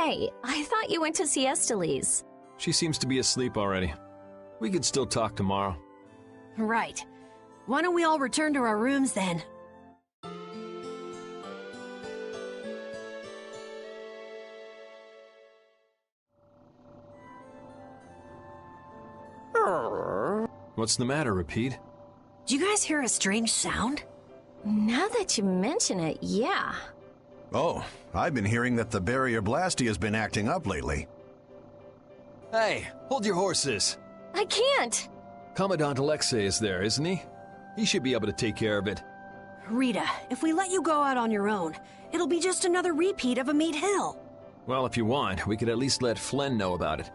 Hey, I thought you went to siesta, Lise. She seems to be asleep already. We could still talk tomorrow. Right. Why don't we all return to our rooms then? What's the matter, Repeat? Do you guys hear a strange sound? Now that you mention it, yeah. Oh, I've been hearing that the barrier Blasty has been acting up lately. Hey, hold your horses. I can't! Commandant Alexei is there, isn't he? He should be able to take care of it. Rita, if we let you go out on your own, it'll be just another repeat of Mead Hill. Well, if you want, we could at least let Flynn know about it.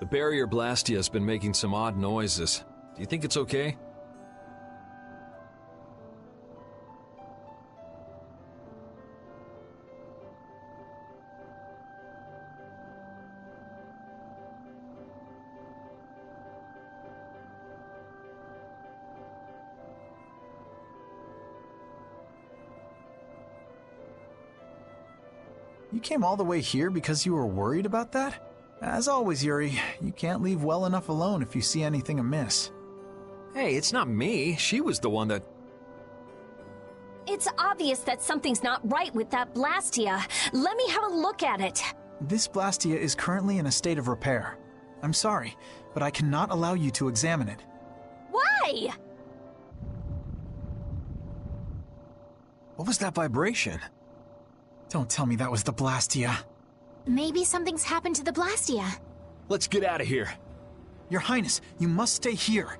The barrier Blastia has been making some odd noises. Do you think it's okay? You came all the way here because you were worried about that? As always, Yuri, you can't leave well enough alone if you see anything amiss. Hey, it's not me. She was the one that... It's obvious that something's not right with that Blastia. Let me have a look at it. This Blastia is currently in a state of repair. I'm sorry, but I cannot allow you to examine it. Why? What was that vibration? Don't tell me that was the Blastia. Maybe something's happened to the Blastia. Let's get out of here. Your Highness, you must stay here.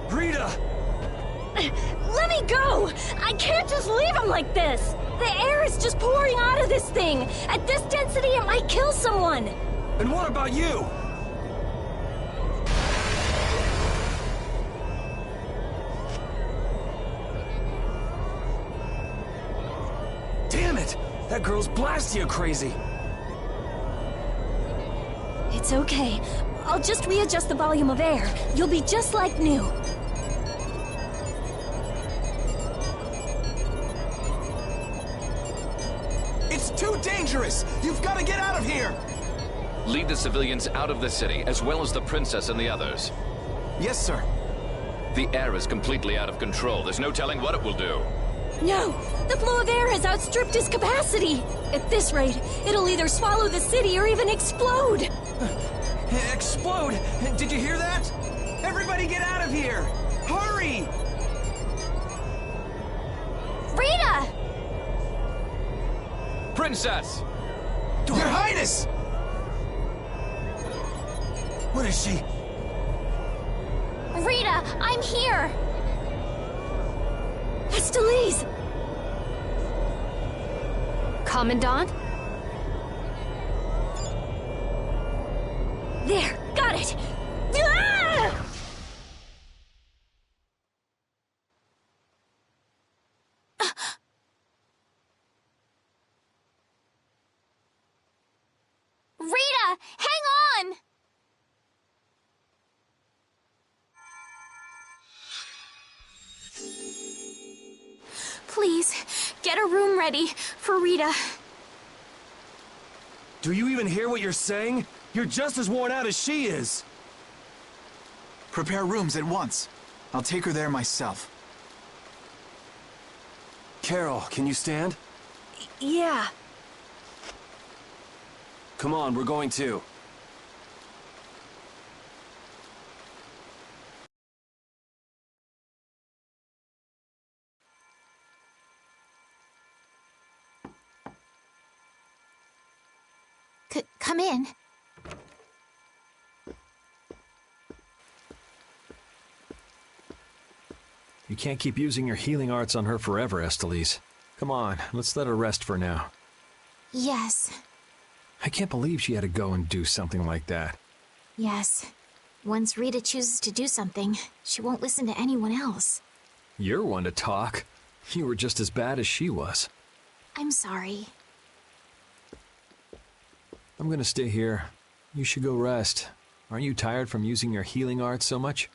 Rita! Let me go! I can't just leave him like this! The air is just pouring out of this thing! At this density, it might kill someone! And what about you? Damn it! That girl's Blastia crazy! It's okay. I'll just readjust the volume of air. You'll be just like new. It's too dangerous! You've got to get out of here! Lead the civilians out of the city, as well as the princess and the others. Yes, sir. The air is completely out of control. There's no telling what it will do. No! The flow of air has outstripped its capacity! At this rate, it'll either swallow the city or even explode! Explode! Did you hear that? Everybody get out of here! Hurry! Rita! Princess! Your Highness! What is she? Rita, I'm here! Estelise! Commandant? There! Got it! Ah! Rita, hang on! Please, get a room ready for Rita. Do you even hear what you're saying? You're just as worn out as she is. Prepare rooms at once. I'll take her there myself. Carol, can you stand? Yeah. Come on, we're going too. Come in. You can't keep using your healing arts on her forever, Estelise. Come on, let's let her rest for now. Yes. I can't believe she had to go and do something like that. Yes. Once Rita chooses to do something, she won't listen to anyone else. You're one to talk. You were just as bad as she was. I'm sorry. I'm gonna stay here. You should go rest. Aren't you tired from using your healing arts so much?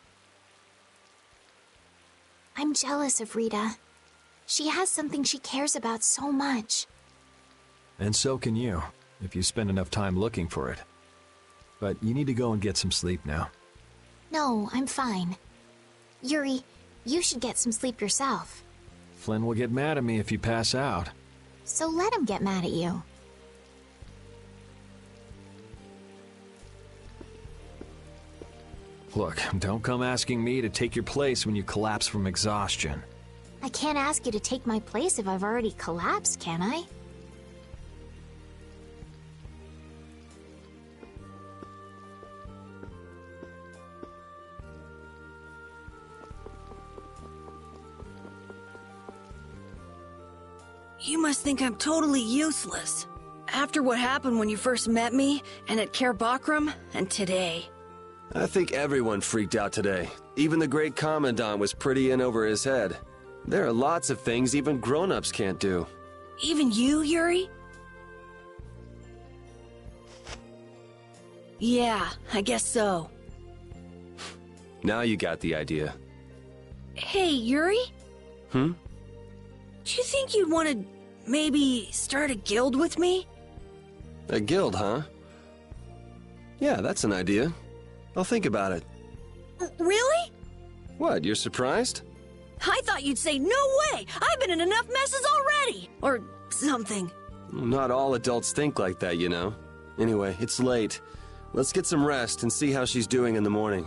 I'm jealous of Rita. She has something she cares about so much. And so can you, if you spend enough time looking for it. But you need to go and get some sleep now. No, I'm fine. Yuri, you should get some sleep yourself. Flynn will get mad at me if you pass out. So let him get mad at you. Look, don't come asking me to take your place when you collapse from exhaustion. I can't ask you to take my place if I've already collapsed, can I? You must think I'm totally useless. After what happened when you first met me, and at Care Bakram, and today. I think everyone freaked out today. Even the great Commandant was pretty in over his head. There are lots of things even grown-ups can't do. Even you, Yuri? Yeah, I guess so. Now you got the idea. Hey, Yuri? Hmm? Do you think you'd want to maybe start a guild with me? A guild, huh? Yeah, that's an idea. I'll think about it. Really? What, you're surprised? I thought you'd say, no way! I've been in enough messes already! Or something. Not all adults think like that, you know. Anyway, it's late. Let's get some rest and see how she's doing in the morning.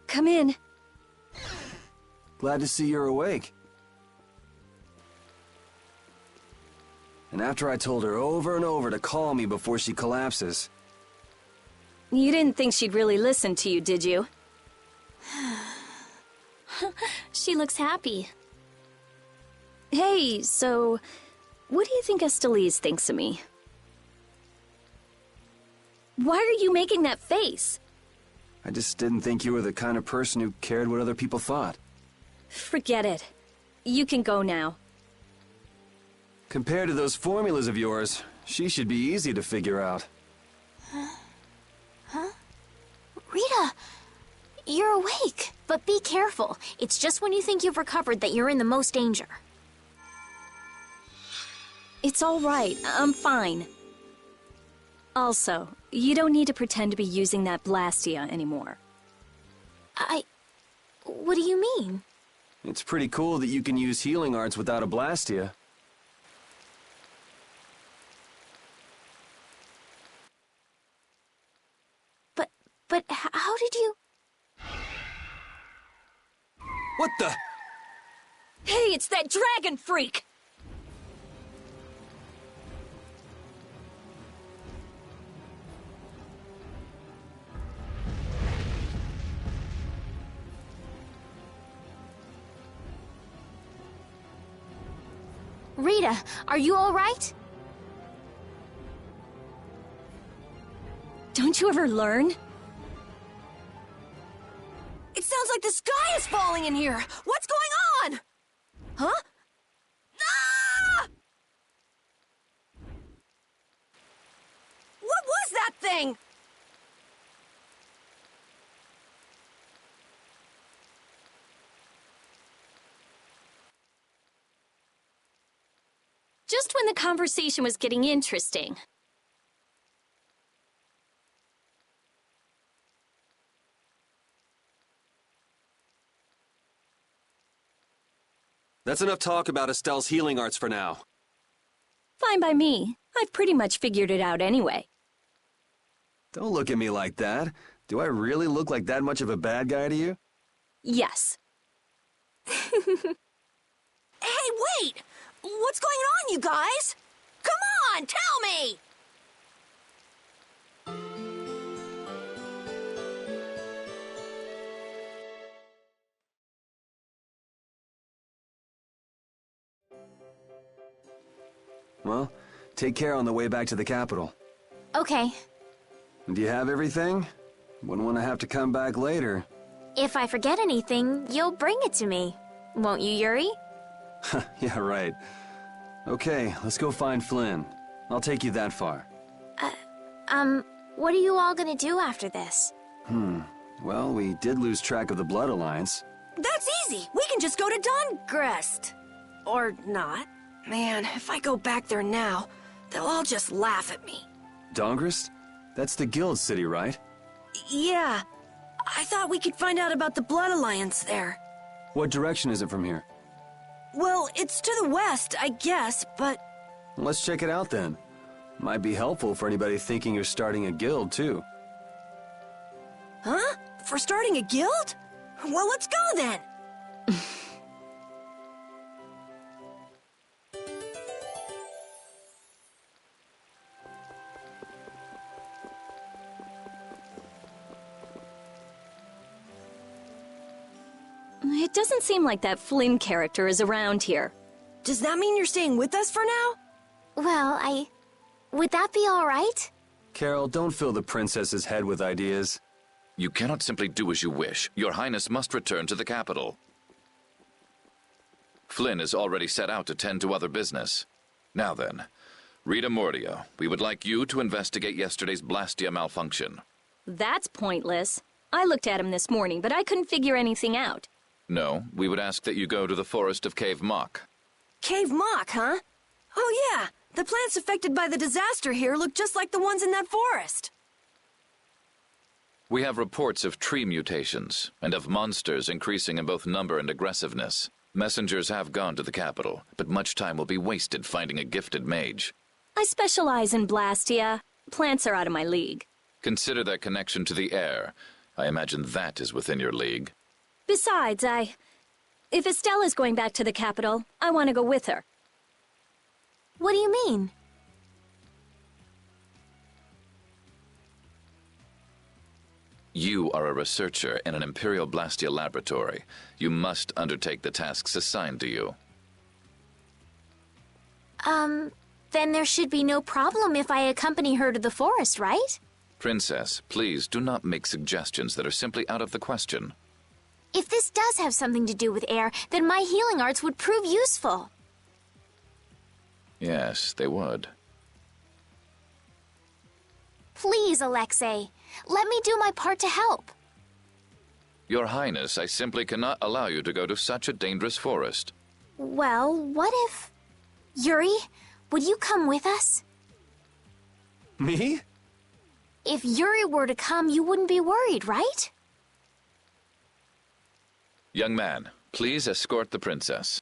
Come in. Glad to see you're awake. And after I told her over and over to call me before she collapses. You didn't think she'd really listen to you, did you? She looks happy. Hey, so... what do you think Estelise thinks of me? Why are you making that face? I just didn't think you were the kind of person who cared what other people thought. Forget it. You can go now. Compared to those formulas of yours, she should be easy to figure out. Huh? Rita! You're awake. But be careful. It's just when you think you've recovered that you're in the most danger. It's all right. I'm fine. Also, you don't need to pretend to be using that Blastia anymore. What do you mean? It's pretty cool that you can use healing arts without a Blastia. But how did you... What the? Hey, it's that dragon freak! Rita, are you alright? Don't you ever learn? It sounds like the sky is falling in here. What's going on? Huh? Ah! What was that thing? Just when the conversation was getting interesting. That's enough talk about Estelle's healing arts for now. Fine by me. I've pretty much figured it out anyway. Don't look at me like that. Do I really look like that much of a bad guy to you? Yes. Hey, wait! What's going on, you guys? Come on, tell me! Well, take care on the way back to the capital. Okay. Do you have everything? Wouldn't want to have to come back later. If I forget anything, you'll bring it to me. Won't you, Yuri? Yeah, right. Okay, let's go find Flynn. I'll take you that far. What are you all gonna do after this? Well, we did lose track of the Blood Alliance. That's easy. We can just go to Dongrest. Or not. Man, if I go back there now, they'll all just laugh at me. Dongrest? That's the guild city, right? Yeah. I thought we could find out about the Blood Alliance there. What direction is it from here? Well, it's to the west, I guess, but... Let's check it out then. Might be helpful for anybody thinking you're starting a guild, too. Huh? For starting a guild? Well, let's go then! It doesn't seem like that Flynn character is around here. Does that mean you're staying with us for now? Well, would that be alright? Carol, don't fill the princess's head with ideas. You cannot simply do as you wish. Your Highness must return to the capital. Flynn is already set out to tend to other business. Now then, Rita Mordia, we would like you to investigate yesterday's Blastia malfunction. That's pointless. I looked at him this morning, but I couldn't figure anything out. No, we would ask that you go to the forest of Cave Mock. Cave Mock, huh? Oh yeah, the plants affected by the disaster here look just like the ones in that forest. We have reports of tree mutations, and of monsters increasing in both number and aggressiveness. Messengers have gone to the capital, but much time will be wasted finding a gifted mage. I specialize in Blastia. Plants are out of my league. Consider their connection to the air. I imagine that is within your league. Besides, if Estelle is going back to the capital, I want to go with her. What do you mean? You are a researcher in an Imperial Blastia laboratory. You must undertake the tasks assigned to you. Then there should be no problem if I accompany her to the forest, right? Princess, please do not make suggestions that are simply out of the question. If this does have something to do with air, then my healing arts would prove useful. Yes, they would. Please, Alexei, let me do my part to help. Your Highness, I simply cannot allow you to go to such a dangerous forest. Well, what if... Yuri, would you come with us? Me? If Yuri were to come, you wouldn't be worried, right? Young man, please escort the princess.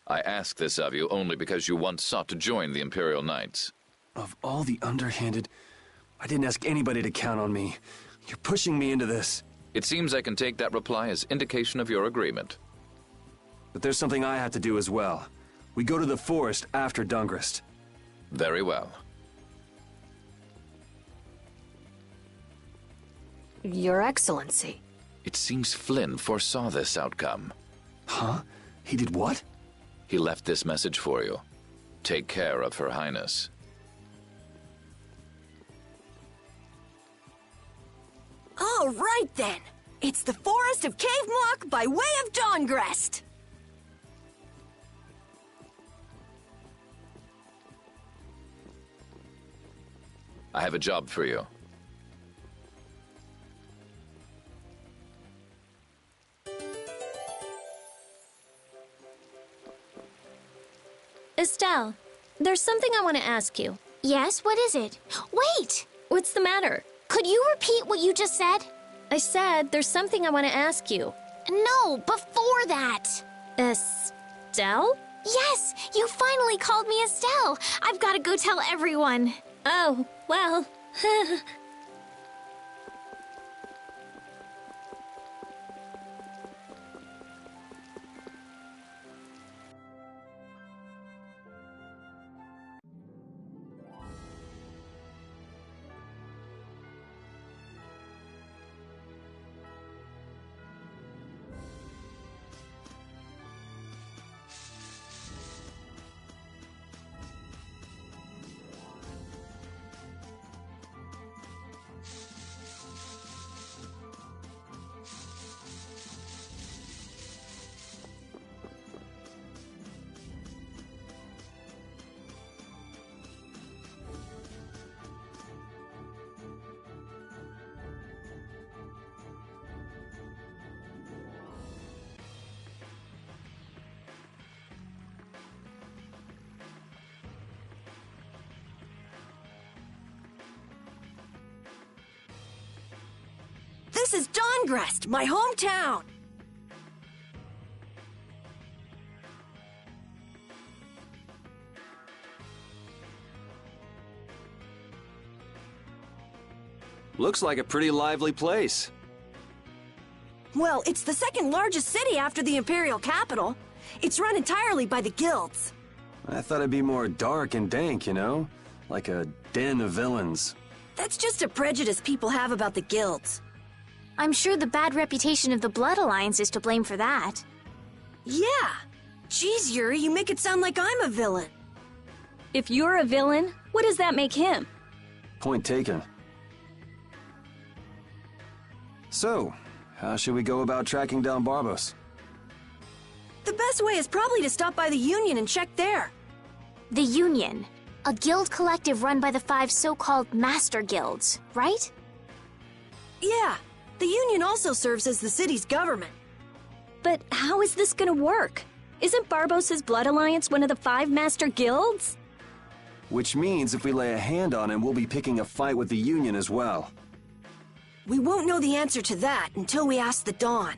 I ask this of you only because you once sought to join the Imperial Knights. Of all the underhanded... I didn't ask anybody to count on me. You're pushing me into this. It seems I can take that reply as indication of your agreement. But there's something I have to do as well. We go to the forest after Dongrest. Very well. Your Excellency. It seems Flynn foresaw this outcome. Huh? He did what? He left this message for you. Take care of Her Highness. All right, then. It's the Forest of Cave Mock by way of Dawngrest. I have a job for you. Estelle, there's something I want to ask you. Yes, what is it? Wait! What's the matter? Could you repeat what you just said? I said there's something I want to ask you. No, before that. Estelle? Yes, you finally called me Estelle. I've got to go tell everyone. Oh, well. This is Dawngrest, my hometown. Looks like a pretty lively place. Well, it's the second largest city after the Imperial capital. It's run entirely by the guilds. I thought it'd be more dark and dank, you know? Like a den of villains. That's just a prejudice people have about the guilds. I'm sure the bad reputation of the Blood Alliance is to blame for that. Yeah. Geez, Yuri, you make it sound like I'm a villain. If you're a villain, what does that make him? Point taken. So, how should we go about tracking down Barbos? The best way is probably to stop by the Union and check there. The Union, a guild collective run by the 5 so-called Master Guilds, right? Yeah. The Union also serves as the city's government. But how is this gonna work? Isn't Barbos' Blood Alliance one of the 5 Master Guilds? Which means if we lay a hand on him, we'll be picking a fight with the Union as well. We won't know the answer to that until we ask the Dawn.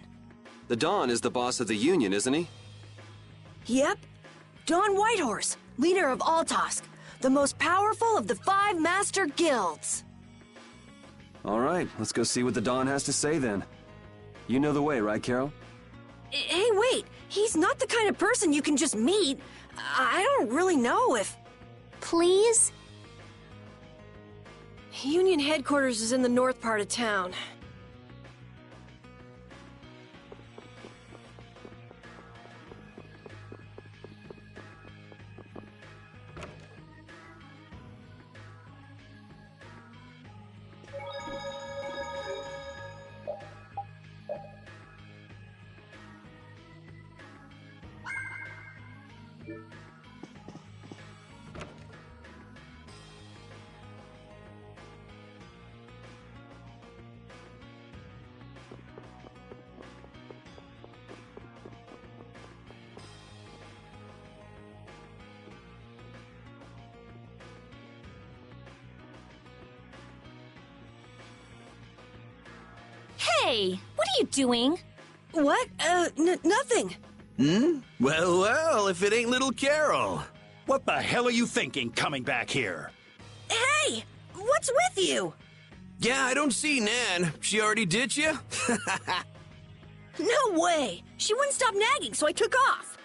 The Dawn is the boss of the Union, isn't he? Yep. Dawn Whitehorse, leader of Altosk, the most powerful of the 5 Master Guilds. All right, let's go see what the Dawn has to say then. You know the way, right, Carol? Hey, wait. He's not the kind of person you can just meet. I don't really know if... Please? Union headquarters is in the north part of town. Hey, what are you doing? What? Nothing. Well, well, if it ain't little Carol. What the hell are you thinking coming back here? Hey! What's with you? Yeah, I don't see Nan. She already ditched you? No way! She wouldn't stop nagging, so I took off.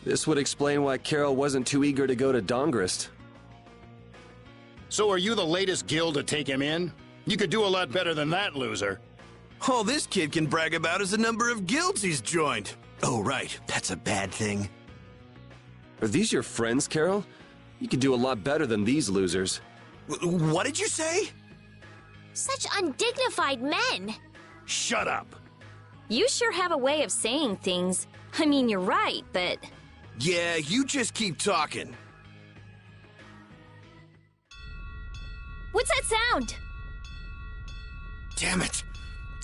This would explain why Carol wasn't too eager to go to Dawngrest. So are you the latest guild to take him in? You could do a lot better than that, loser. All this kid can brag about is the number of guilds he's joined. Oh, right. That's a bad thing. Are these your friends, Carol? You could do a lot better than these losers. What did you say? Such undignified men. Shut up. You sure have a way of saying things. I mean, you're right, but... Yeah, you just keep talking. What's that sound? Damn it.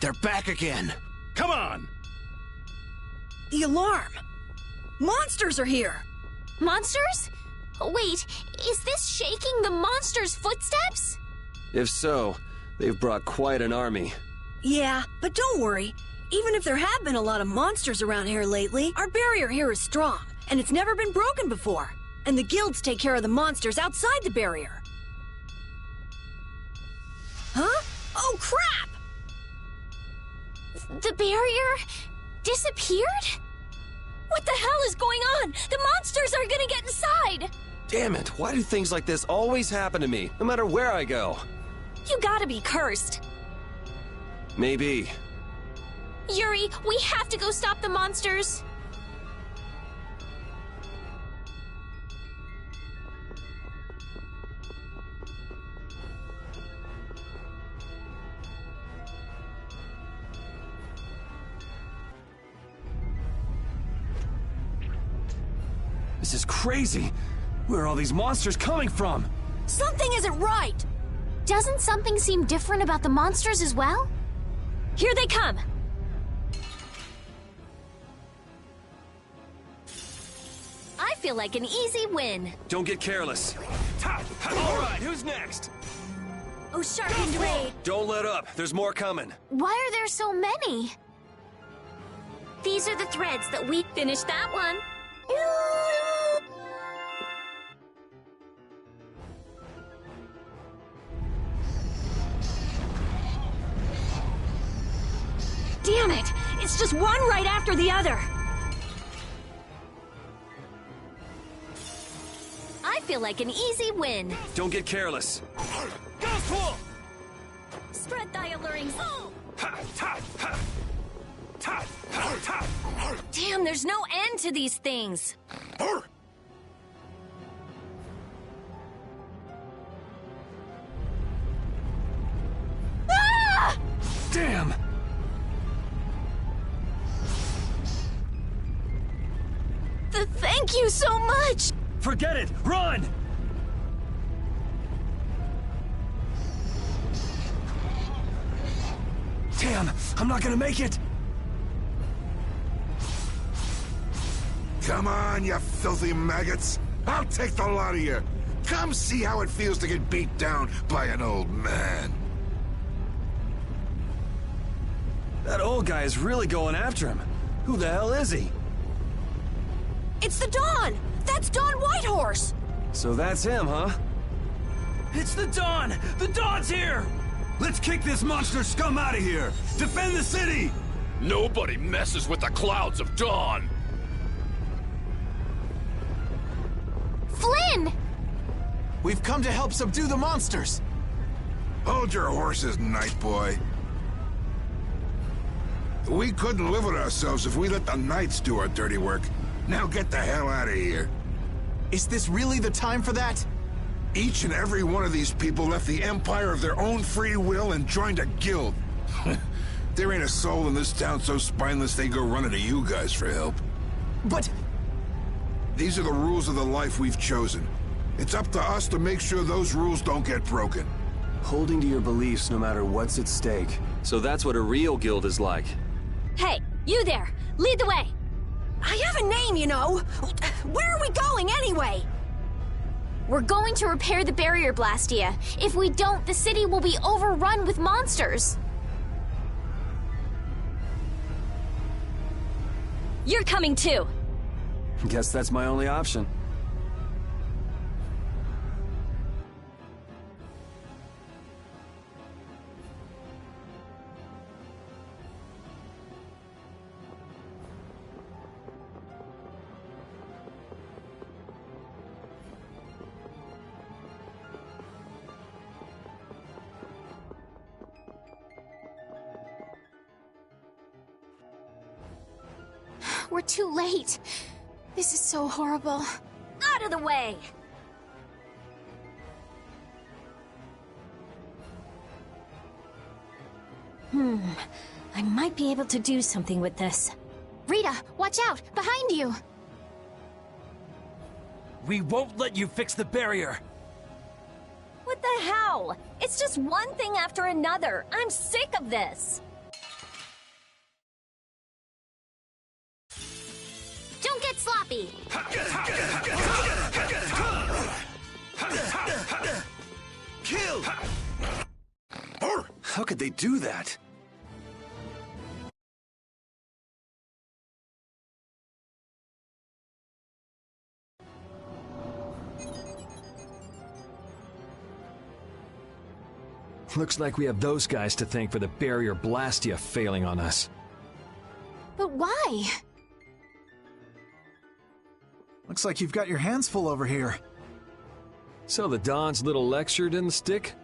They're back again. Come on. The alarm! Monsters are here! Monsters? Wait, is this shaking the monsters' footsteps? If so, they've brought quite an army. Yeah, but don't worry. Even if there have been a lot of monsters around here lately, our barrier here is strong, and it's never been broken before. And the guilds take care of the monsters outside the barrier. Huh? Oh, crap! The barrier disappeared? What the hell is going on? The monsters are gonna get inside! Damn it, why do things like this always happen to me, no matter where I go? You gotta be cursed. Maybe. Yuri, we have to go stop the monsters. This is crazy. Where are all these monsters coming from? Something isn't right! Doesn't something seem different about the monsters as well? Here they come! I feel like an easy win. Don't get careless. All right, who's next? Oh, sharpened raid! Don't let up. There's more coming. Why are there so many? These are the threads that we finished that one. Damn it! It's just one right after the other! I feel like an easy win. Don't get careless. Ghost Wolf! Spread thy allurings. Damn, there's no end to these things. Ah! Damn! Thank you so much! Forget it! Run! Damn, I'm not gonna make it! Come on, you filthy maggots! I'll take the lot of you! Come see how it feels to get beat down by an old man! That old guy is really going after him. Who the hell is he? It's the Dawn! That's Dawn Whitehorse! So that's him, huh? It's the Dawn! The Dawn's here! Let's kick this monster scum out of here! Defend the city! Nobody messes with the clouds of dawn! Flynn! We've come to help subdue the monsters! Hold your horses, Night Boy. We couldn't live with ourselves if we let the Knights do our dirty work. Now get the hell out of here. Is this really the time for that? Each and every one of these people left the Empire of their own free will and joined a guild. There ain't a soul in this town so spineless they go running to you guys for help. But... These are the rules of the life we've chosen. It's up to us to make sure those rules don't get broken. Holding to your beliefs no matter what's at stake. So that's what a real guild is like. Hey, you there! Lead the way! I have a name, you know! Where are we going, anyway? We're going to repair the barrier, Blastia. If we don't, the city will be overrun with monsters. You're coming too! Guess that's my only option. We're too late. This is so horrible. Out of the way! I might be able to do something with this. Rita, watch out! Behind you! We won't let you fix the barrier! What the hell? It's just one thing after another. I'm sick of this. Don't get sloppy! Kill! How could they do that? Looks like we have those guys to thank for the barrier Blastia failing on us. But why? Looks like you've got your hands full over here. So the Don's little lecture didn't stick?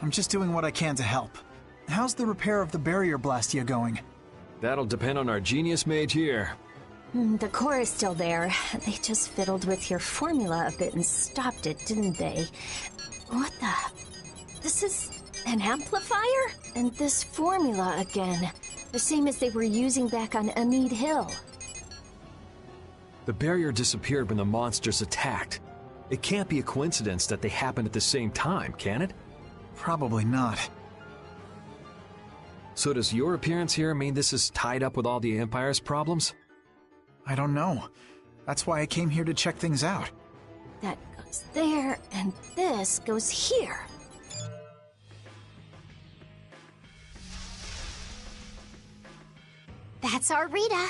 I'm just doing what I can to help. How's the repair of the barrier Blastia going? That'll depend on our genius mage here. The core is still there. They just fiddled with your formula a bit and stopped it, didn't they? What the... This is... an amplifier? And this formula again. The same as they were using back on Amid Hill. The barrier disappeared when the monsters attacked. It can't be a coincidence that they happened at the same time, can it? Probably not. So does your appearance here mean this is tied up with all the Empire's problems? I don't know. That's why I came here to check things out. That goes there, and this goes here. That's our Rita.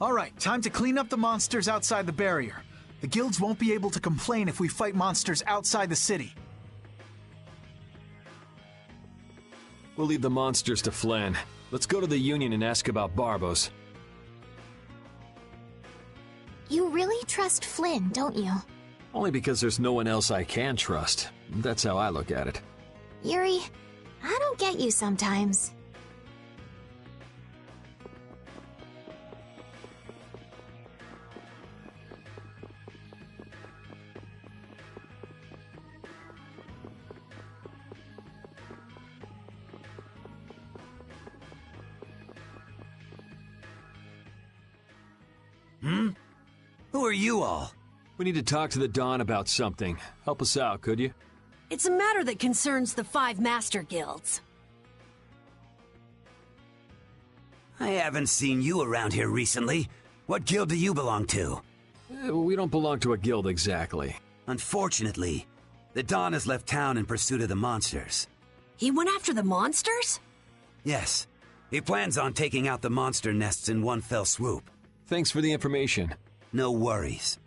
Alright, time to clean up the monsters outside the barrier. The guilds won't be able to complain if we fight monsters outside the city. We'll leave the monsters to Flynn. Let's go to the Union and ask about Barbos. You really trust Flynn, don't you? Only because there's no one else I can trust. That's how I look at it. Yuri, I don't get you sometimes. Who are you all? We need to talk to the Don about something. Help us out, could you? It's a matter that concerns the 5 Master Guilds. I haven't seen you around here recently. What guild do you belong to? We don't belong to a guild exactly. Unfortunately, the Don has left town in pursuit of the monsters. He went after the monsters? Yes. He plans on taking out the monster nests in one fell swoop. Thanks for the information. No worries.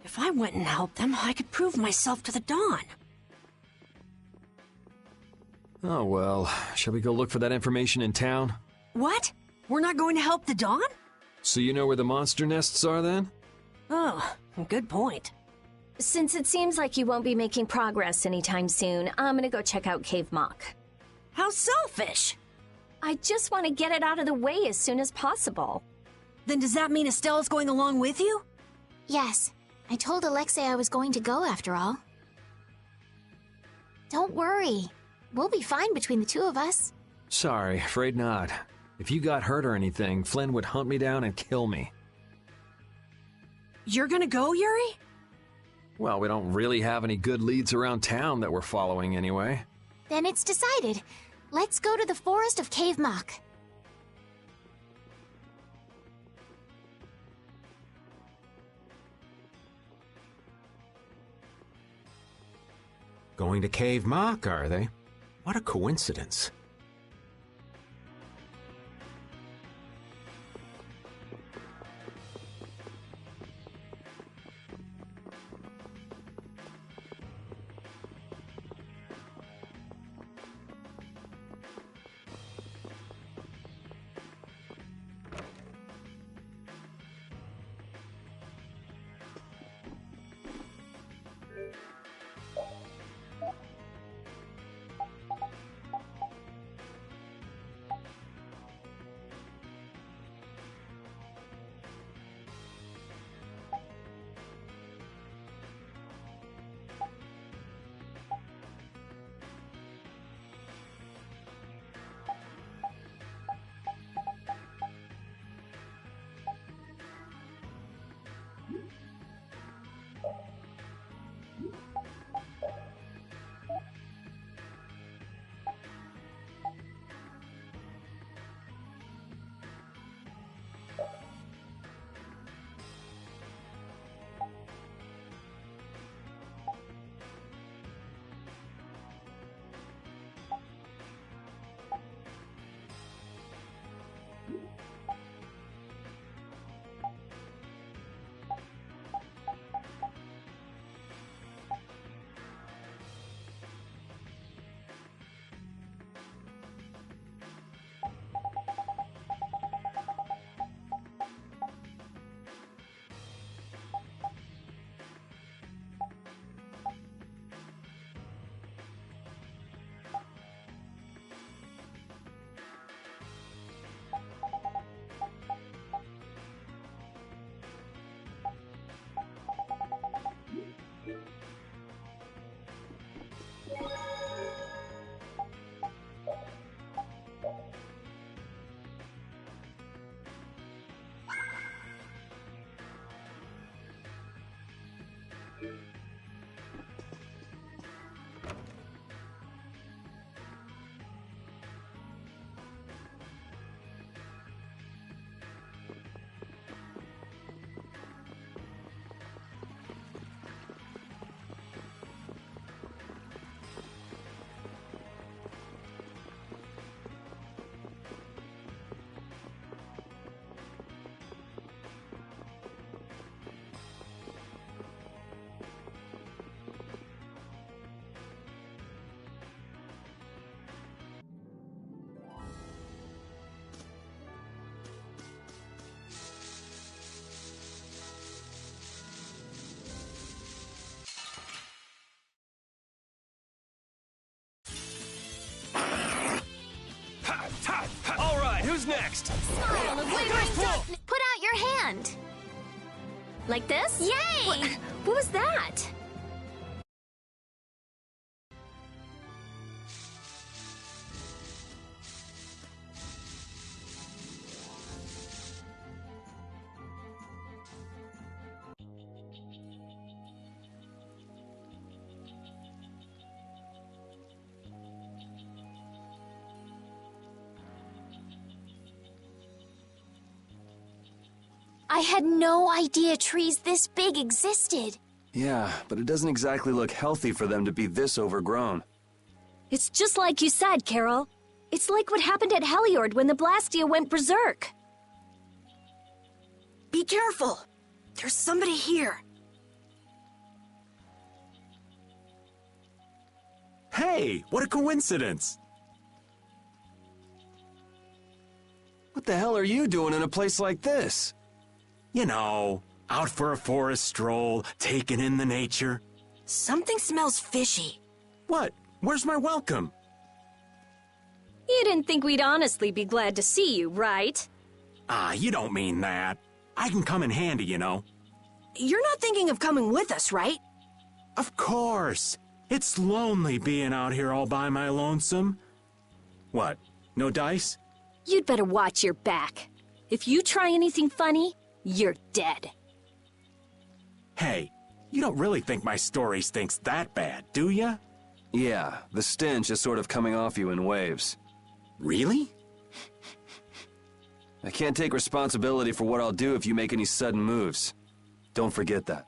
If I went and helped them, I could prove myself to the Dawn. Oh well, shall we go look for that information in town? What? We're not going to help the Dawn? So you know where the monster nests are then? Oh, good point. Since it seems like you won't be making progress anytime soon, I'm gonna go check out Cave Mock. How selfish! I just want to get it out of the way as soon as possible. Then does that mean Estelle's going along with you? Yes. I told Alexei I was going to go after all. Don't worry. We'll be fine between the two of us. Sorry, afraid not. If you got hurt or anything, Flynn would hunt me down and kill me. You're gonna go, Yuri? Well, we don't really have any good leads around town that we're following anyway. Then it's decided. Let's go to the forest of Cave Mock. Going to Cave Mock, are they? What a coincidence. Who's next? Smile of withering. Put out your hand. Like this? Yay! What was that? I had no idea trees this big existed. Yeah, but it doesn't exactly look healthy for them to be this overgrown. It's just like you said, Carol. It's like what happened at Heliord when the Blastia went berserk. Be careful! There's somebody here. Hey, what a coincidence! What the hell are you doing in a place like this? You know, out for a forest stroll, taking in the nature. Something smells fishy. What? Where's my welcome? You didn't think we'd honestly be glad to see you, right? Ah, you don't mean that. I can come in handy, you know. You're not thinking of coming with us, right? Of course. It's lonely being out here all by my lonesome. What? No dice? You'd better watch your back. If you try anything funny, you're dead. Hey, you don't really think my story stinks that bad, do ya? Yeah, the stench is sort of coming off you in waves. Really? I can't take responsibility for what I'll do if you make any sudden moves. Don't forget that.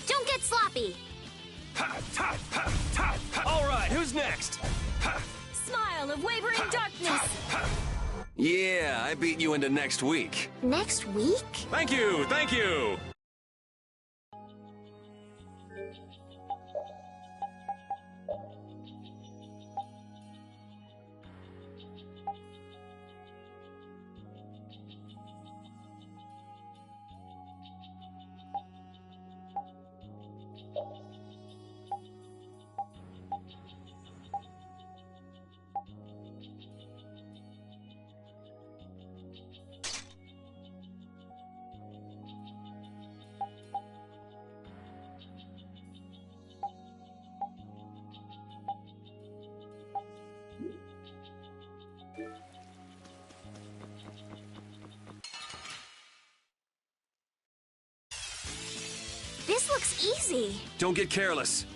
Don't get sloppy! All right, who's next? Smile of wavering darkness! Yeah, I beat you into next week. Next week? Thank you, thank you! looks easy. Don't get careless.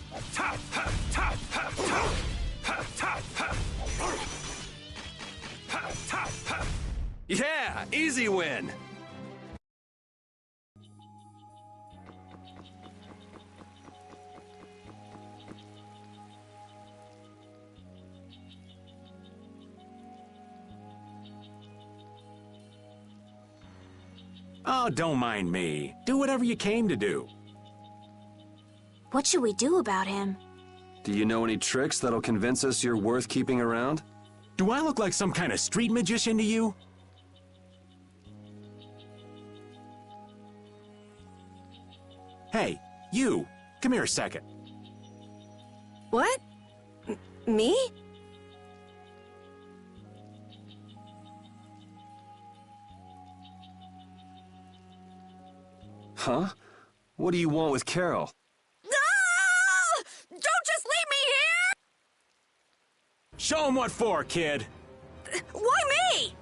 Yeah, easy win. Oh, don't mind me. Do whatever you came to do. What should we do about him? Do you know any tricks that'll convince us you're worth keeping around? Do I look like some kind of street magician to you? Hey, you! Come here a second. What? Me? Huh? What do you want with Carol? Ah! Don't just leave me here! Show him what for, kid. Why me?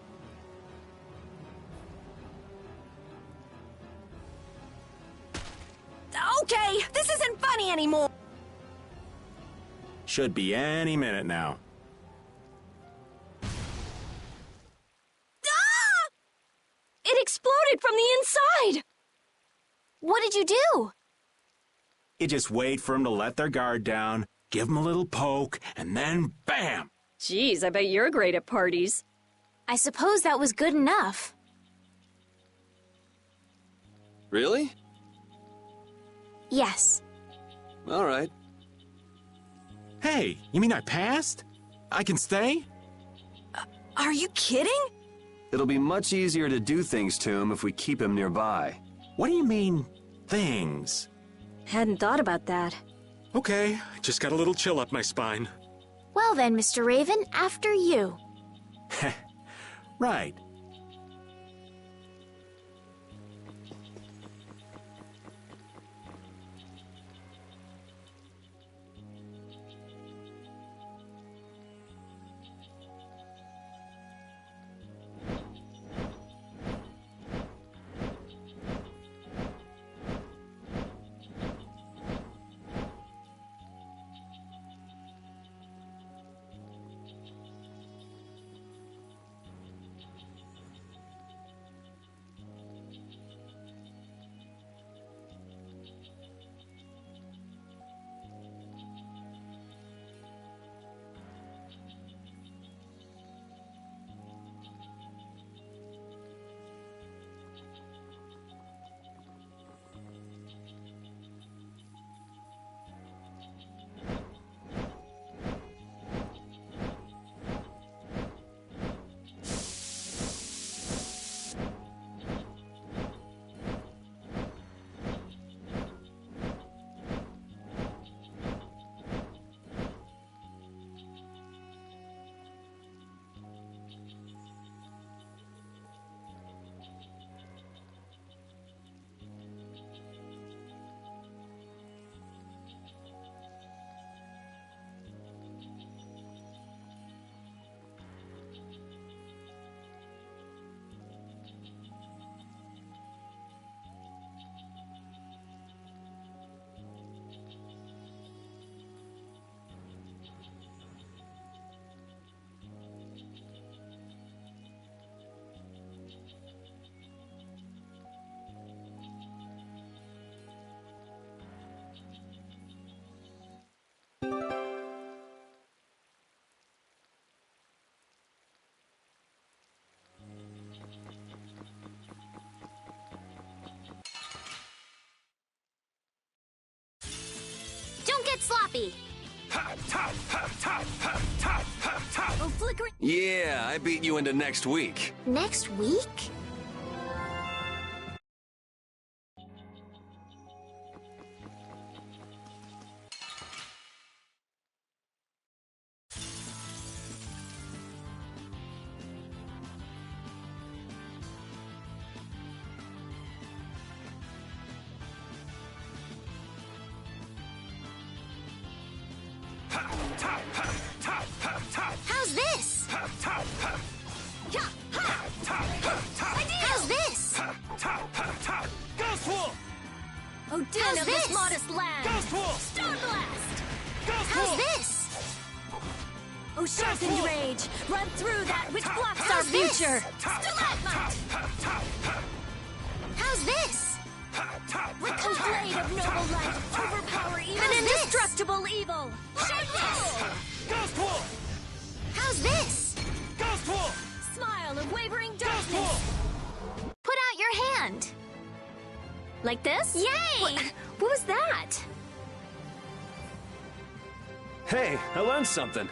Okay, this isn't funny anymore. Should be any minute now. Ah! It exploded from the inside! What did you do? You just wait for them to let their guard down, give them a little poke, and then bam! Geez, I bet you're great at parties. I suppose that was good enough. Really? Yes. All right. Hey, you mean I passed? I can stay? Are you kidding? It'll be much easier to do things to him if we keep him nearby. What do you mean, things? Hadn't thought about that. Okay, just got a little chill up my spine. Well then, Mr. Raven, after you. Right. Don't get sloppy. Oh, flickering. Yeah, I beat you into next week. Next week? How's this? rage. Run through that which blocks our future. Stalagmite! How's this? With the blade of noble light, overpower even indestructible evil. Ghost Wolf! How's this? Ghost Wolf! Smile of wavering darkness. Put out your hand. Like this? Yay! What was that? Hey, I learned something.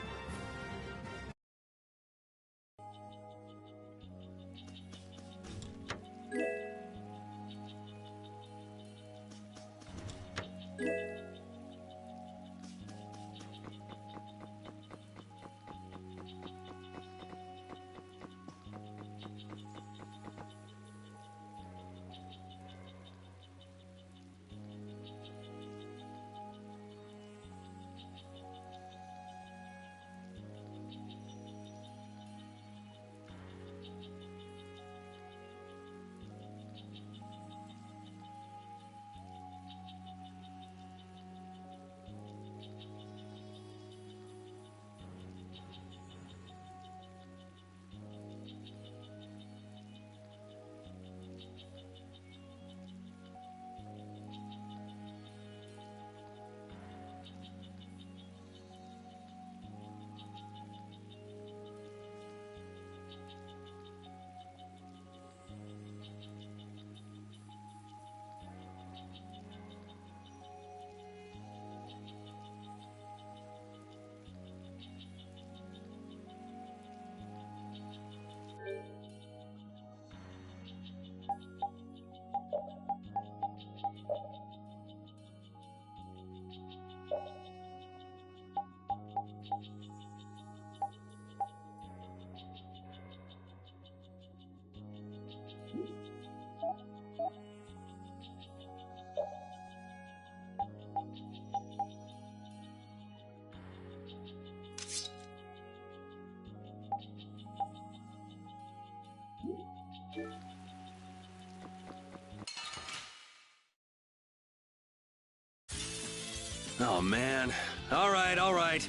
Oh, man. All right, all right.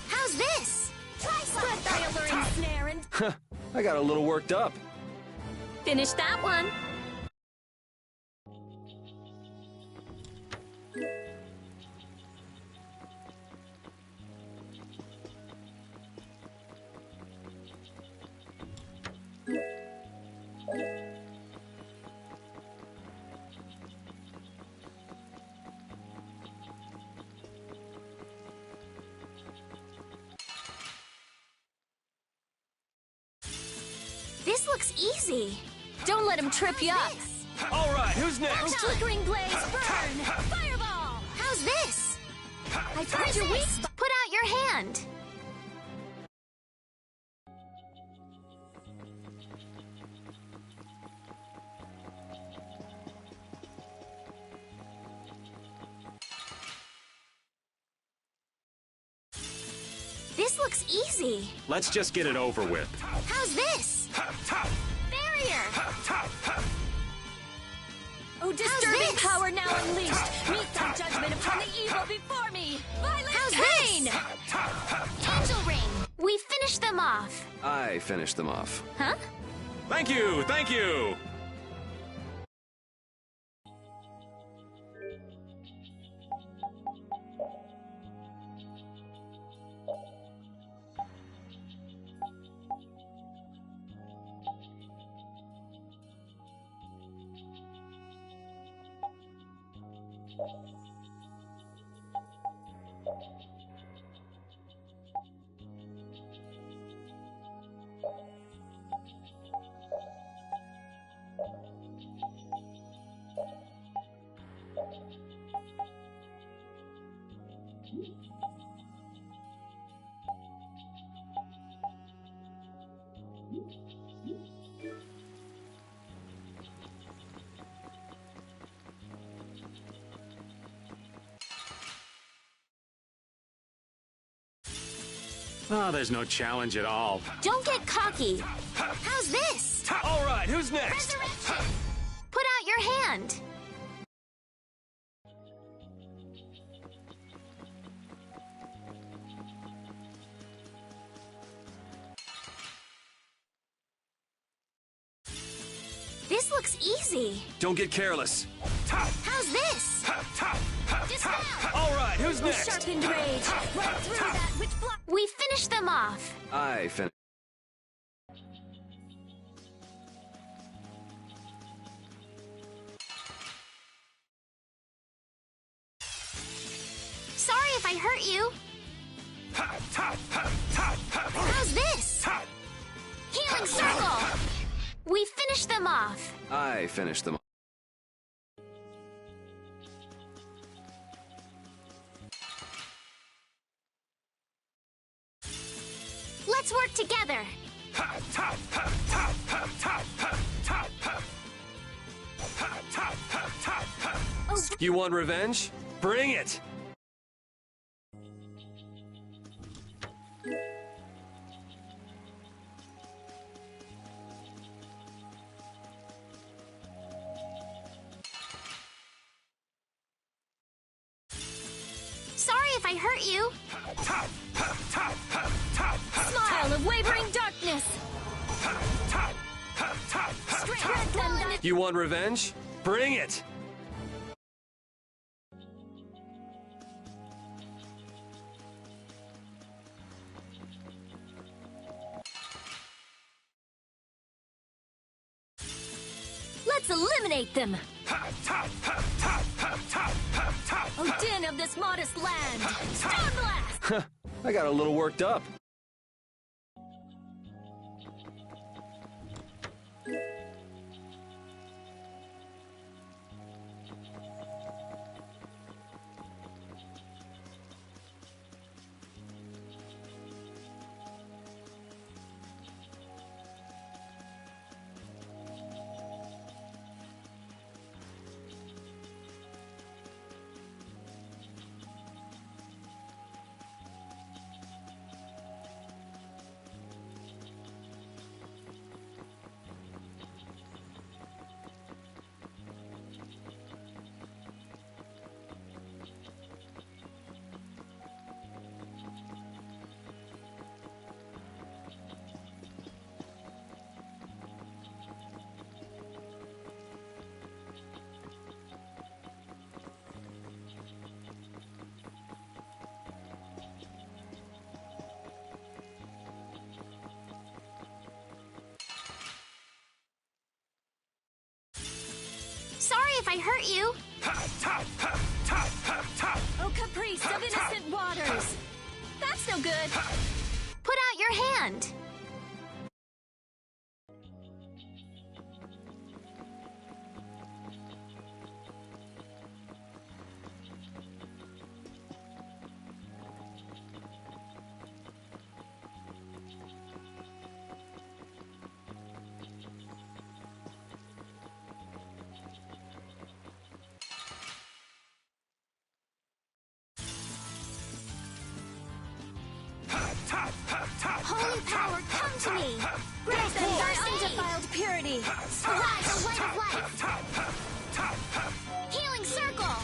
How's this? Try split thy alluring snare and I got a little worked up. finish that one. This looks easy. Don't let him trip you up. All right, who's next? Flickering blaze, burn! Fireball! How's this? I found your weak spot. Put out your hand. This looks easy. Let's just get it over with. How's this? Barrier! Oh, disturbing power now unleashed! Meet thy judgment upon the evil before me! Violent pain! Angel Ring! We finished them off. I finished them off. Huh? Thank you, thank you! Oh, there's no challenge at all. Don't get cocky. How's this? All right, who's next? Resurrection! Put out your hand. looks easy. Don't get careless. How's this? All right, who's next? Sharpened rage. Right through that which block. We finished them off. I finished. Sorry if I hurt you. How's this? Healing circle. We finished them off. I finished them. Let's work together. You want revenge? Bring it! Sorry if I hurt you. Smile of wavering darkness. Straight them. You want revenge? Bring it! Let's eliminate them. Oh, din of this modest land. Stone blast. I got a little worked up. Sorry if I hurt you. Oh, caprice of innocent waters. That's no good. Put out your hand. Holy power, come to me! Grace them by undefiled purity. Arise, the light of life! Healing circle!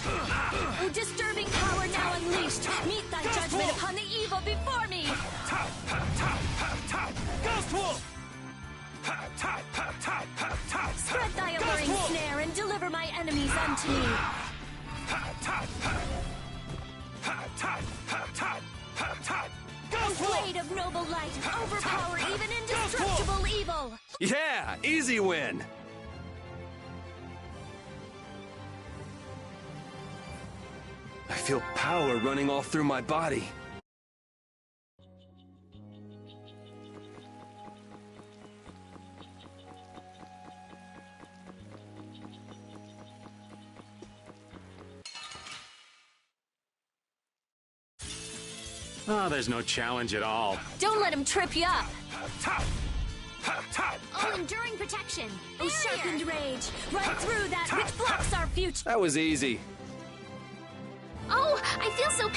Oh, disturbing power now unleashed. Meet thy judgment upon the evil before me. Ghost Wolf! Spread thy alluring snare and deliver my enemies unto me. O blade of noble light, overpower even indestructible evil. Yeah, easy win. I feel power running all through my body. Oh, there's no challenge at all. Don't let him trip you up. Oh, enduring protection! Oh, sharpened rage, run through that which blocks our future. That was easy. Oh, I feel so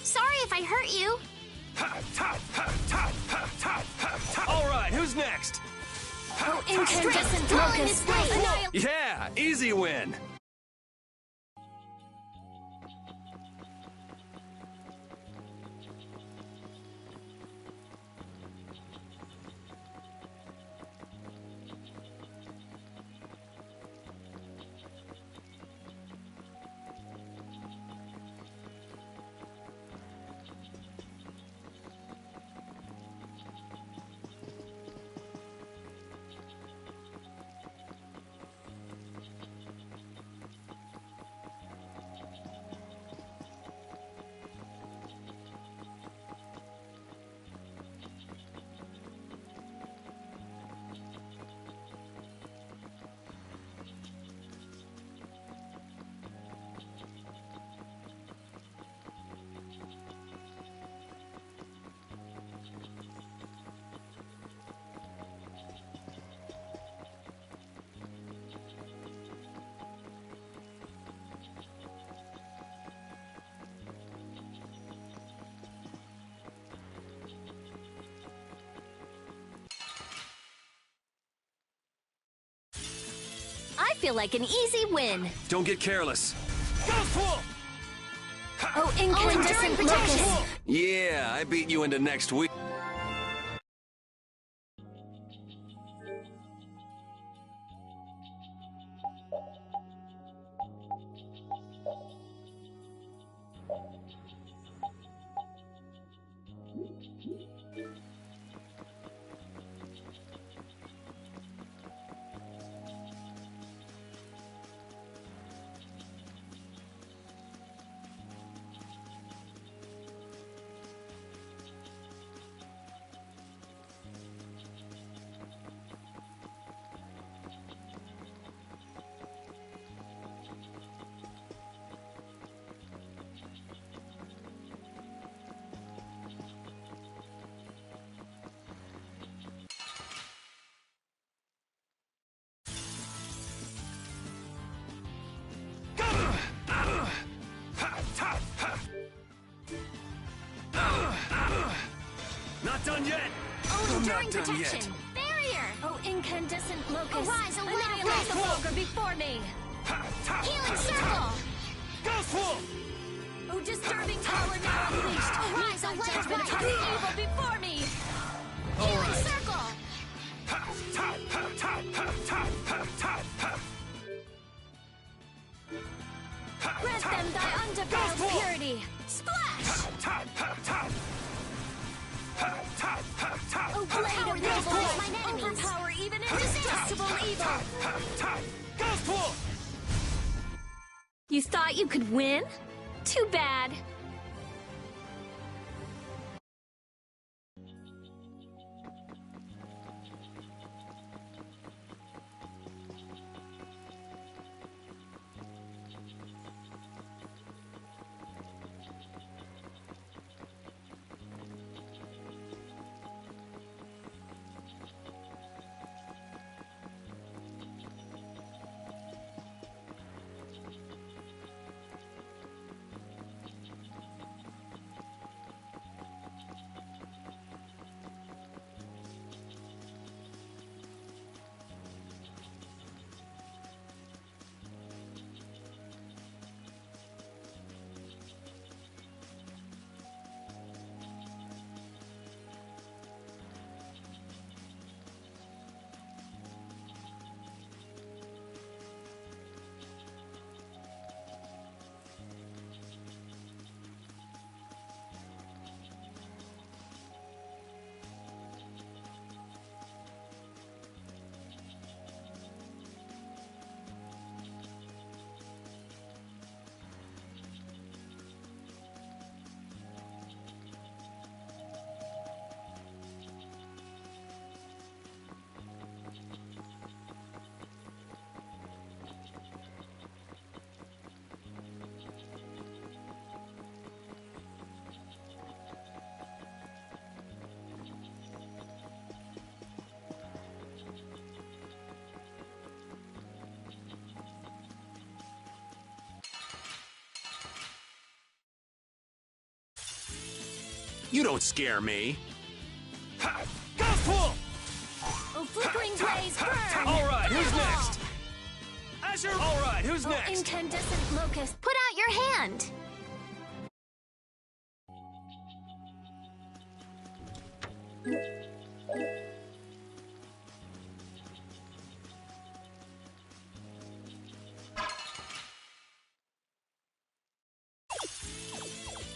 Sorry if I hurt you. All right, who's next? Oh, incandescent Locust, Yeah, easy win. feel like an easy win. Don't get careless. Ghost Pool! Oh, incandescent locust. Yeah, I beat you into next week. Not done yet! Oh, enduring not done protection! yet. Barrier! Oh, incandescent locust. Arise, a Annihilate little the pool. ogre before me. Healing circle! Ghost Pool! Oh, disturbing power now unleashed. Arise, a Meet my little judgment upon the evil before me. Healing circle! Grant them thy undefiled purity. Splash! Oh, blade of those evil, mine enemies. overpower even Resist. indestructible evil. Ghost Pool! You thought you could win? Too bad. You don't scare me. Ghost Pool! Oh, flickering blaze, burn! All right, who's Fireball! next? Azure! All right, who's Oh, next? incandescent locust. Put out your hand!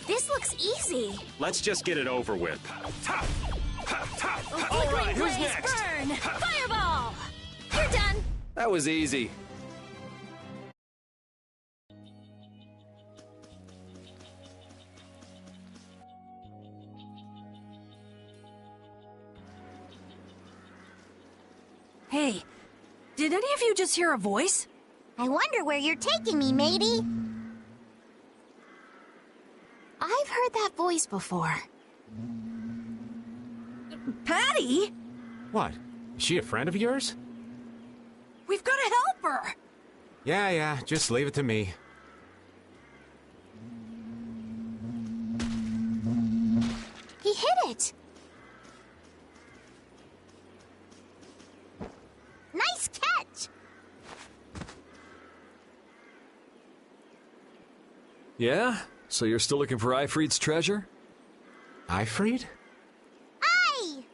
This looks easy. Let's just get it over with. Oh, All flickering right, who's blaze, next? burn! Fireball! You're done. That was easy. Hey, did any of you just hear a voice? I wonder where you're taking me, matey. I've heard that voice before. Patty? What? Is she a friend of yours? We've got to help her! Yeah, just leave it to me. He hit it! Nice catch! Yeah? So you're still looking for Ifrit's treasure? Ifrit? Aye!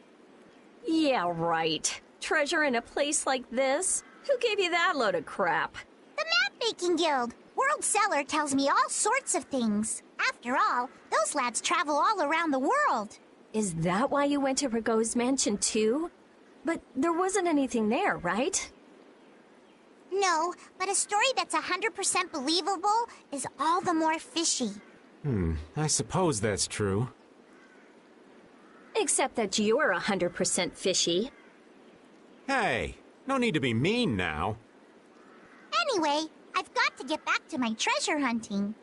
Yeah, right. Treasure in a place like this? Who gave you that load of crap? The Map-Making Guild. World Cellar tells me all sorts of things. After all, those lads travel all around the world. Is that why you went to Rago's mansion too? But there wasn't anything there, right? No, but a story that's 100% believable is all the more fishy. I suppose that's true. Except that you're 100% fishy. Hey, no need to be mean now. Anyway, I've got to get back to my treasure hunting.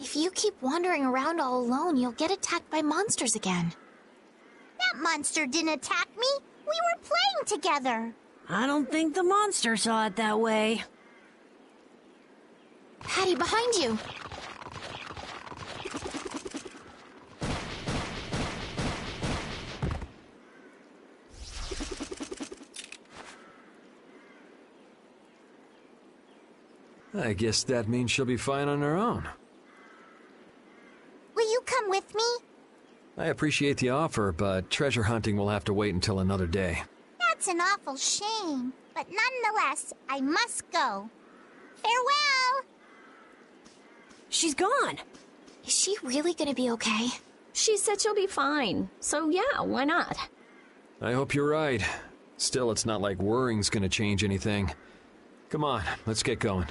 If you keep wandering around all alone, you'll get attacked by monsters again. That monster didn't attack me. We were playing together. I don't think the monster saw it that way. Patty, behind you. I guess that means she'll be fine on her own. Will you come with me? I appreciate the offer, but treasure hunting will have to wait until another day. That's an awful shame. But nonetheless, I must go. Farewell! She's gone. Is she really gonna be okay? She said she'll be fine. So yeah, why not? I hope you're right. Still, it's not like worrying's gonna change anything. Come on, let's get going.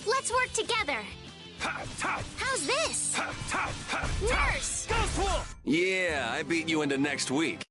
Let's work together. How's this? Nurse! Yeah, I beat you into next week.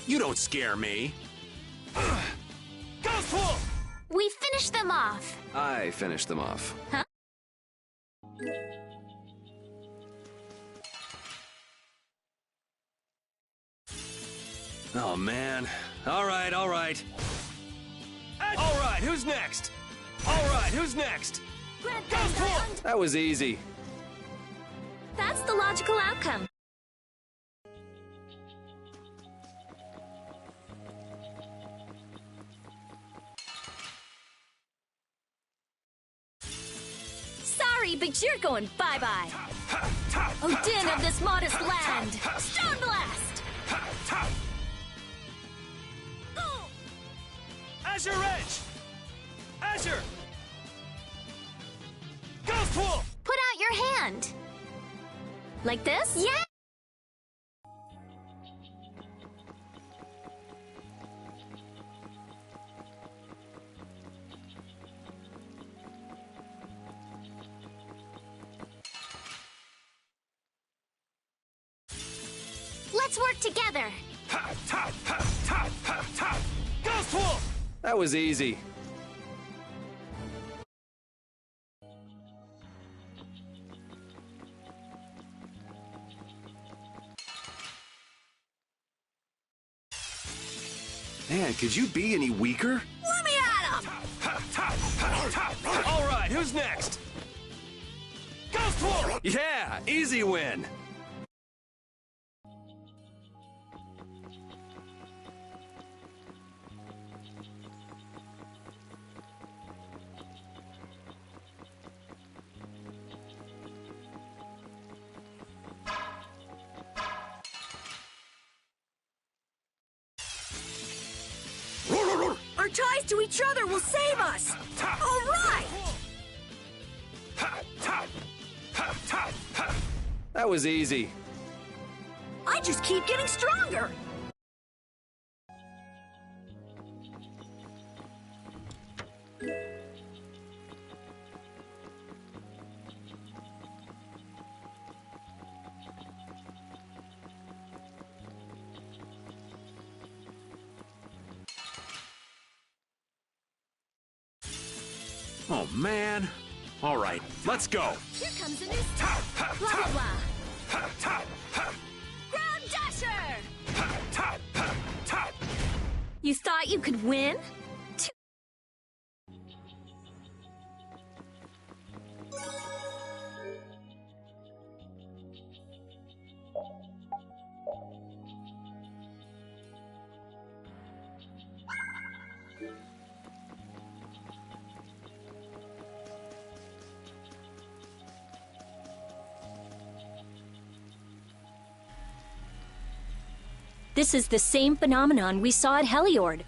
You don't scare me. Ghost Wolf! We finished them off. I finished them off. Huh? Oh, man. All right, all right. All right, who's next? All right, who's next? Ghost Wolf! That was easy. That's the logical outcome. Sorry, but you're going bye-bye. Odin of this modest land! Stone Blast! Azure Edge! Azure! Ghost Wolf! Put out your hand. Like this? Yeah! Let's work together. Ghost Wolf! That was easy. Man, could you be any weaker? Let me at him! who's next? Ghost Wolf! Yeah, easy win. Our ties to each other will save us! All right! That was easy. I just keep getting stronger! Oh, man. All right, let's go. Here comes a new start. Blah, blah, blah. Ground Dasher! You thought you could win? This is the same phenomenon we saw at Heliord.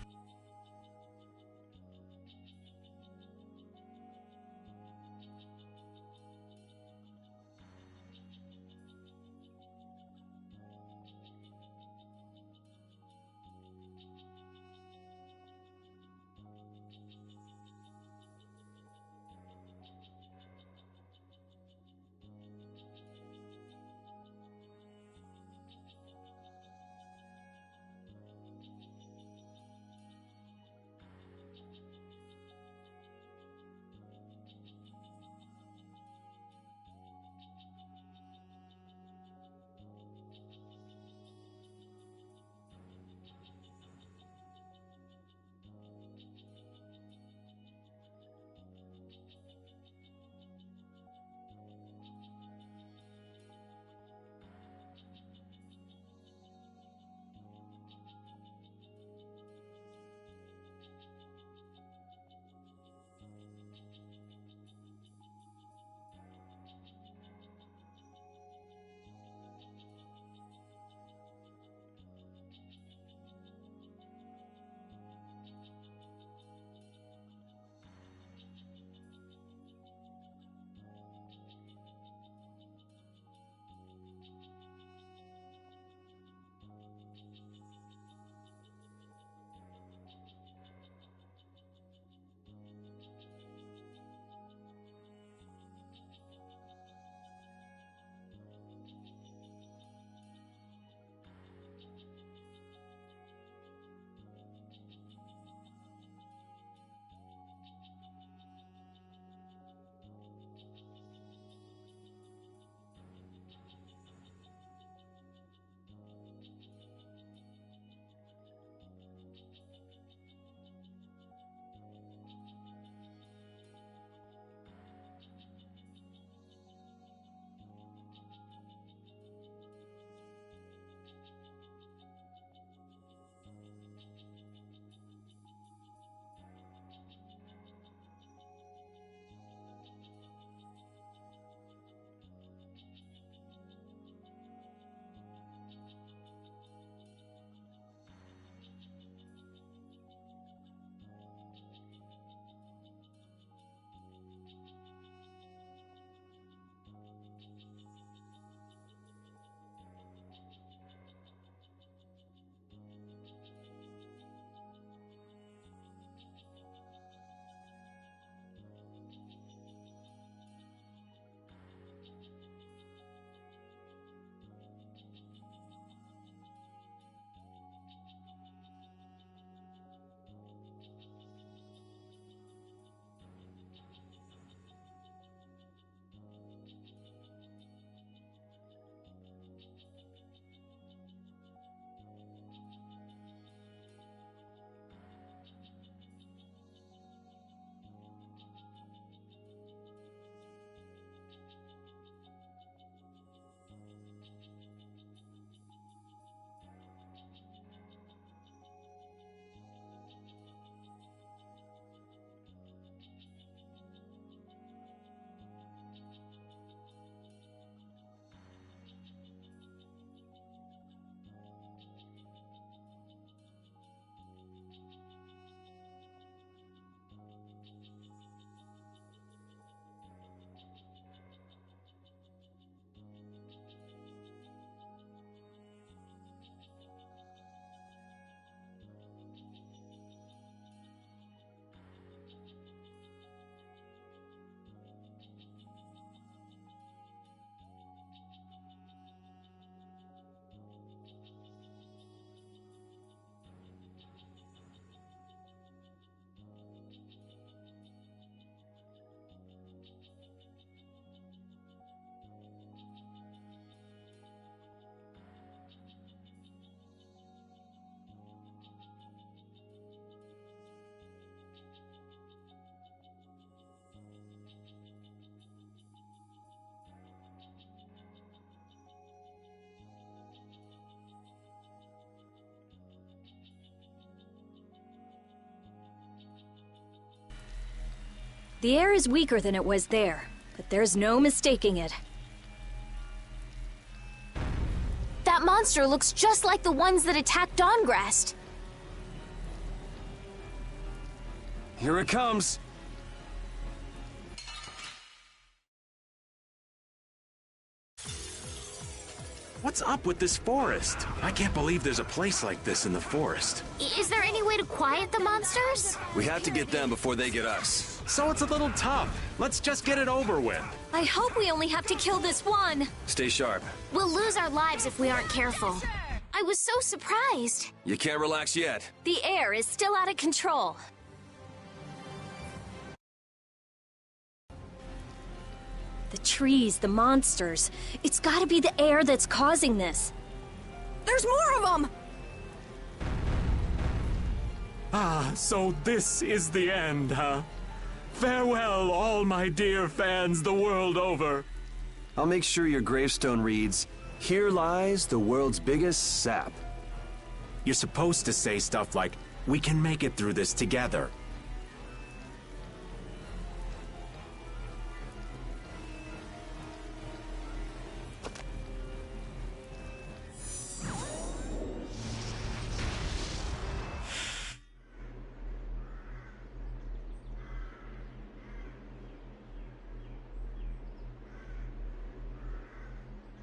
The air is weaker than it was there, but there's no mistaking it. That monster looks just like the ones that attacked Dawngrest. Here it comes. What's up with this forest? I can't believe there's a place like this in the forest. Is there any way to quiet the monsters? We have to get them before they get us. So it's a little tough. Let's just get it over with. I hope we only have to kill this one. Stay sharp. We'll lose our lives if we aren't careful. I was so surprised. You can't relax yet. The air is still out of control. The trees, the monsters. It's gotta be the air that's causing this. There's more of them! Ah, so this is the end, huh? Farewell, all my dear fans the world over. I'll make sure your gravestone reads, "Here lies the world's biggest sap." You're supposed to say stuff like, "We can make it through this together."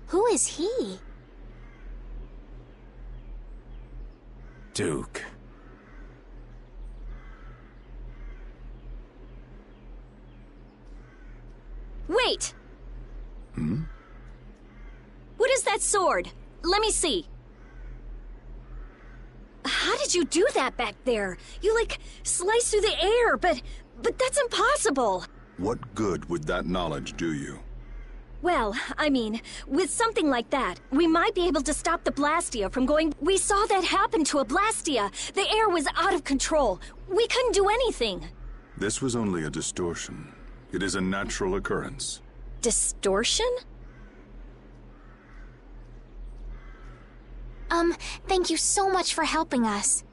Who is he? Duke. Wait! Hmm? What is that sword? Let me see. How did you do that back there? You, like, sliced through the air, but that's impossible. What good would that knowledge do you? Well, I mean, with something like that, we might be able to stop the Blastia from going... We saw that happen to a Blastia. The air was out of control. We couldn't do anything. This was only a distortion. It is a natural occurrence. Distortion? Thank you so much for helping us.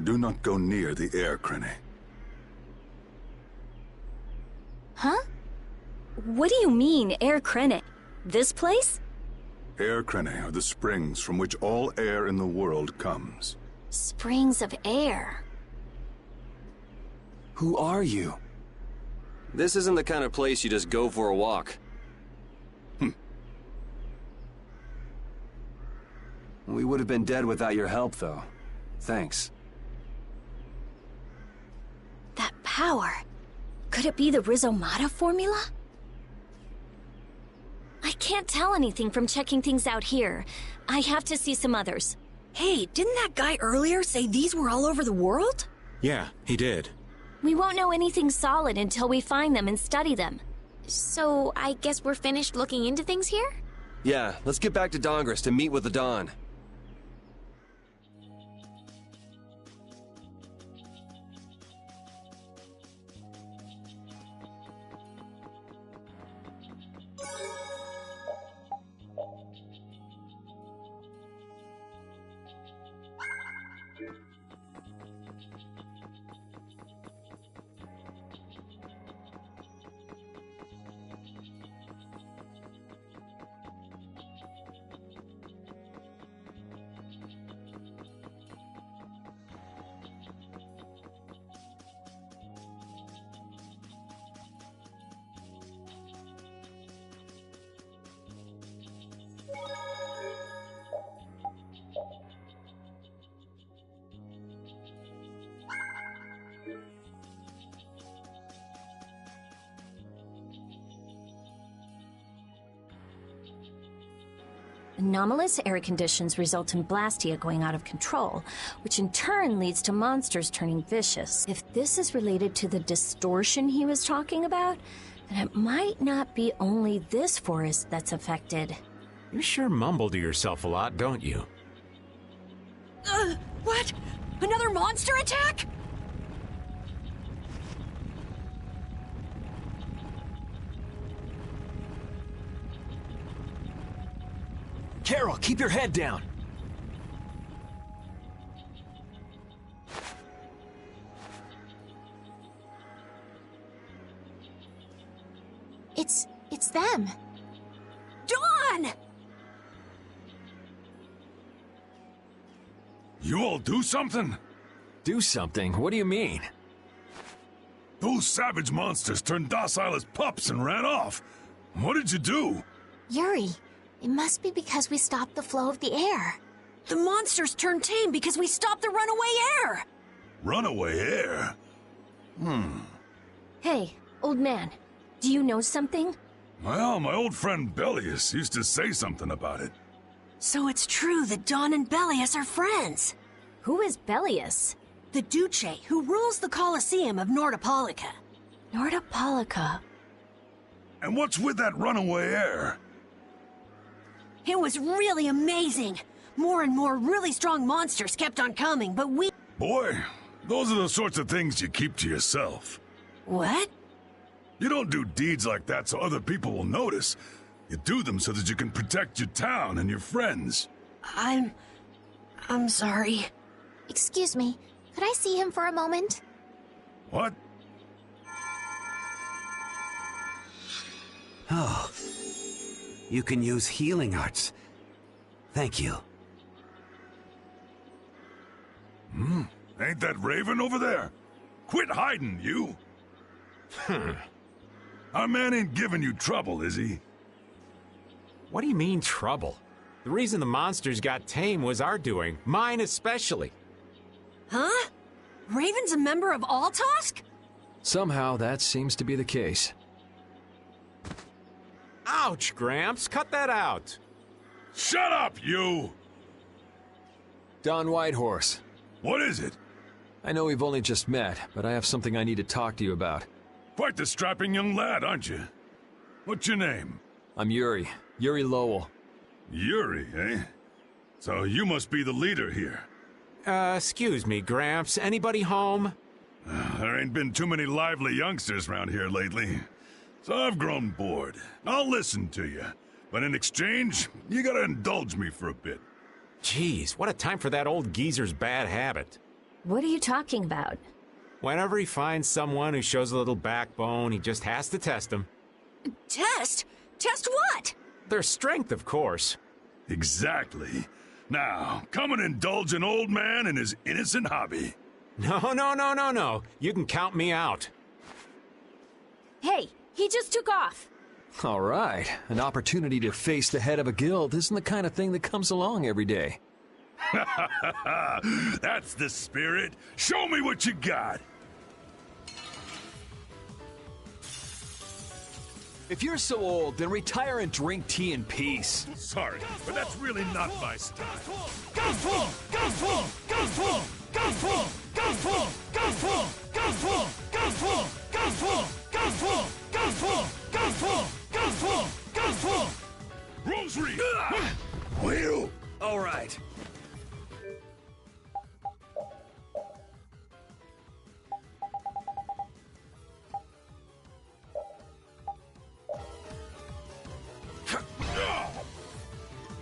Do not go near the air, Krene. Huh? What do you mean, Air Krene? This place? Air Krene are the springs from which all air in the world comes. Springs of air. Who are you? This isn't the kind of place you just go for a walk. We would have been dead without your help, though. Thanks. That power. Could it be the Rizomata formula? I can't tell anything from checking things out here. I have to see some others. Hey, didn't that guy earlier say these were all over the world? Yeah, he did. We won't know anything solid until we find them and study them. So, I guess we're finished looking into things here? Yeah, let's get back to Dawngrest and meet with the Dawn. Anomalous air conditions result in Blastia going out of control, which in turn leads to monsters turning vicious. If this is related to the distortion he was talking about, then it might not be only this forest that's affected. You sure mumble to yourself a lot, don't you? What? Another monster attack? Carol, keep your head down. It's them. Dawn! You all do something? Do something? What do you mean? Those savage monsters turned docile as pups and ran off. What did you do? Yuri, it must be because we stopped the flow of the air. The monsters turned tame because we stopped the runaway air! Runaway air? Hey, old man, do you know something? Well, my old friend Bellius used to say something about it. So it's true that Dawn and Bellius are friends. Who is Bellius? The Duce who rules the Colosseum of Nordopolica. Nordopolica. And what's with that runaway air? It was really amazing. More and more really strong monsters kept on coming, but we... Boy, those are the sorts of things you keep to yourself. What? You don't do deeds like that so other people will notice. You do them so that you can protect your town and your friends. I'm sorry. Excuse me, could I see him for a moment? What? Oh. You can use healing arts. Thank you. Ain't that Raven over there? Quit hiding, you! Our man ain't giving you trouble, is he? What do you mean, trouble? The reason the monsters got tame was our doing. Mine especially. Huh? Raven's a member of Altosk? Somehow that seems to be the case. Ouch, Gramps. Cut that out. Shut up, you! Don Whitehorse. What is it? I know we've only just met, but I have something I need to talk to you about. Quite the strapping young lad, aren't you? What's your name? I'm Yuri. Yuri Lowell. Yuri, eh? So you must be the leader here. Excuse me, Gramps. Anybody home? There ain't been too many lively youngsters around here lately. So I've grown bored. I'll listen to you. But in exchange, you gotta indulge me for a bit. Jeez, what a time for that old geezer's bad habit. What are you talking about? Whenever he finds someone who shows a little backbone, he just has to test them. Test? Test what? Their strength, of course. Exactly. Now, come and indulge an old man in his innocent hobby. No. You can count me out. Hey, he just took off. All right. An opportunity to face the head of a guild isn't the kind of thing that comes along every day. That's the spirit. Show me what you got. If you're so old, then retire and drink tea in peace. Sorry, but that's really not my style. Rosary! Will! All right.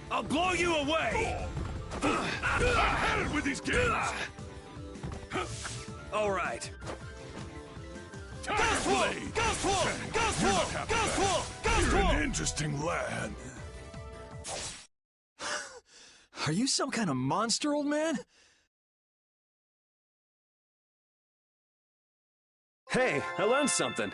I'll blow you away! I had it with these kids! All right. Tiger Blade! You're not half bad. You're an interesting lad. Are you some kind of monster, old man? Hey, I learned something.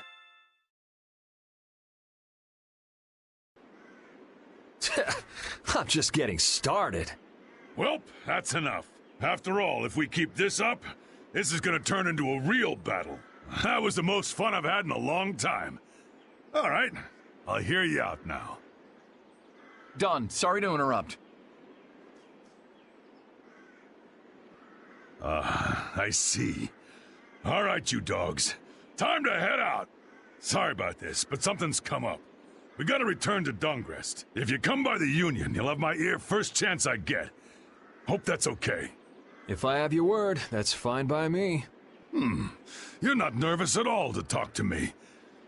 I'm just getting started. Welp, that's enough. After all, if we keep this up, this is gonna turn into a real battle. That was the most fun I've had in a long time. All right, I'll hear you out now. Don, sorry to interrupt. I see. All right, you dogs. Time to head out. Sorry about this, but something's come up. We gotta return to Dungrest. If you come by the Union, you'll have my ear first chance I get. Hope that's okay. If I have your word, that's fine by me. You're not nervous at all to talk to me.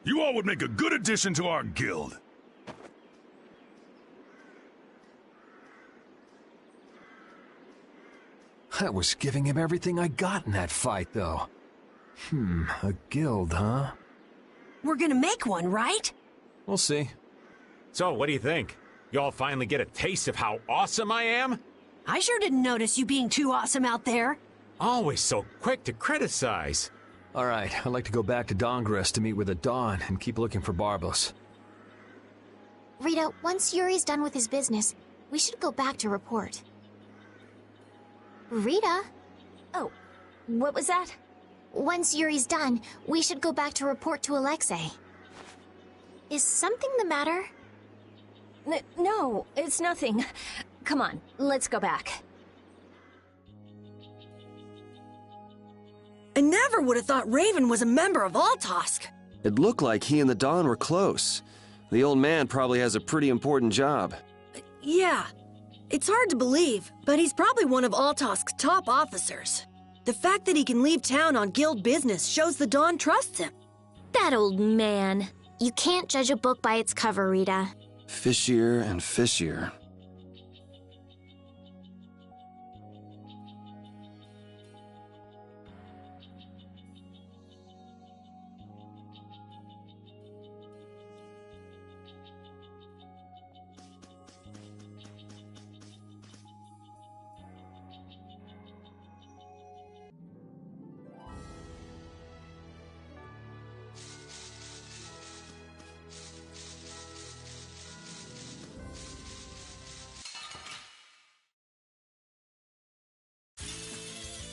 You all would make a good addition to our guild. I was giving him everything I got in that fight, though. A guild, huh? We're gonna make one, right? We'll see. So, what do you think? Y'all finally get a taste of how awesome I am? I sure didn't notice you being too awesome out there. Always so quick to criticize. All right, I'd like to go back to Dongress to meet with the Dawn and keep looking for Barbos. Rita, once Yuri's done with his business, we should go back to report. Rita? Oh, what was that? Once Yuri's done, we should go back to report to Alexei. Is something the matter? No, it's nothing. Come on, let's go back. I never would have thought Raven was a member of Altosk. It looked like he and the Dawn were close. The old man probably has a pretty important job. Yeah. It's hard to believe, but he's probably one of Altosk's top officers. The fact that he can leave town on guild business shows the Dawn trusts him. That old man. You can't judge a book by its cover, Rita. Fishier and fishier.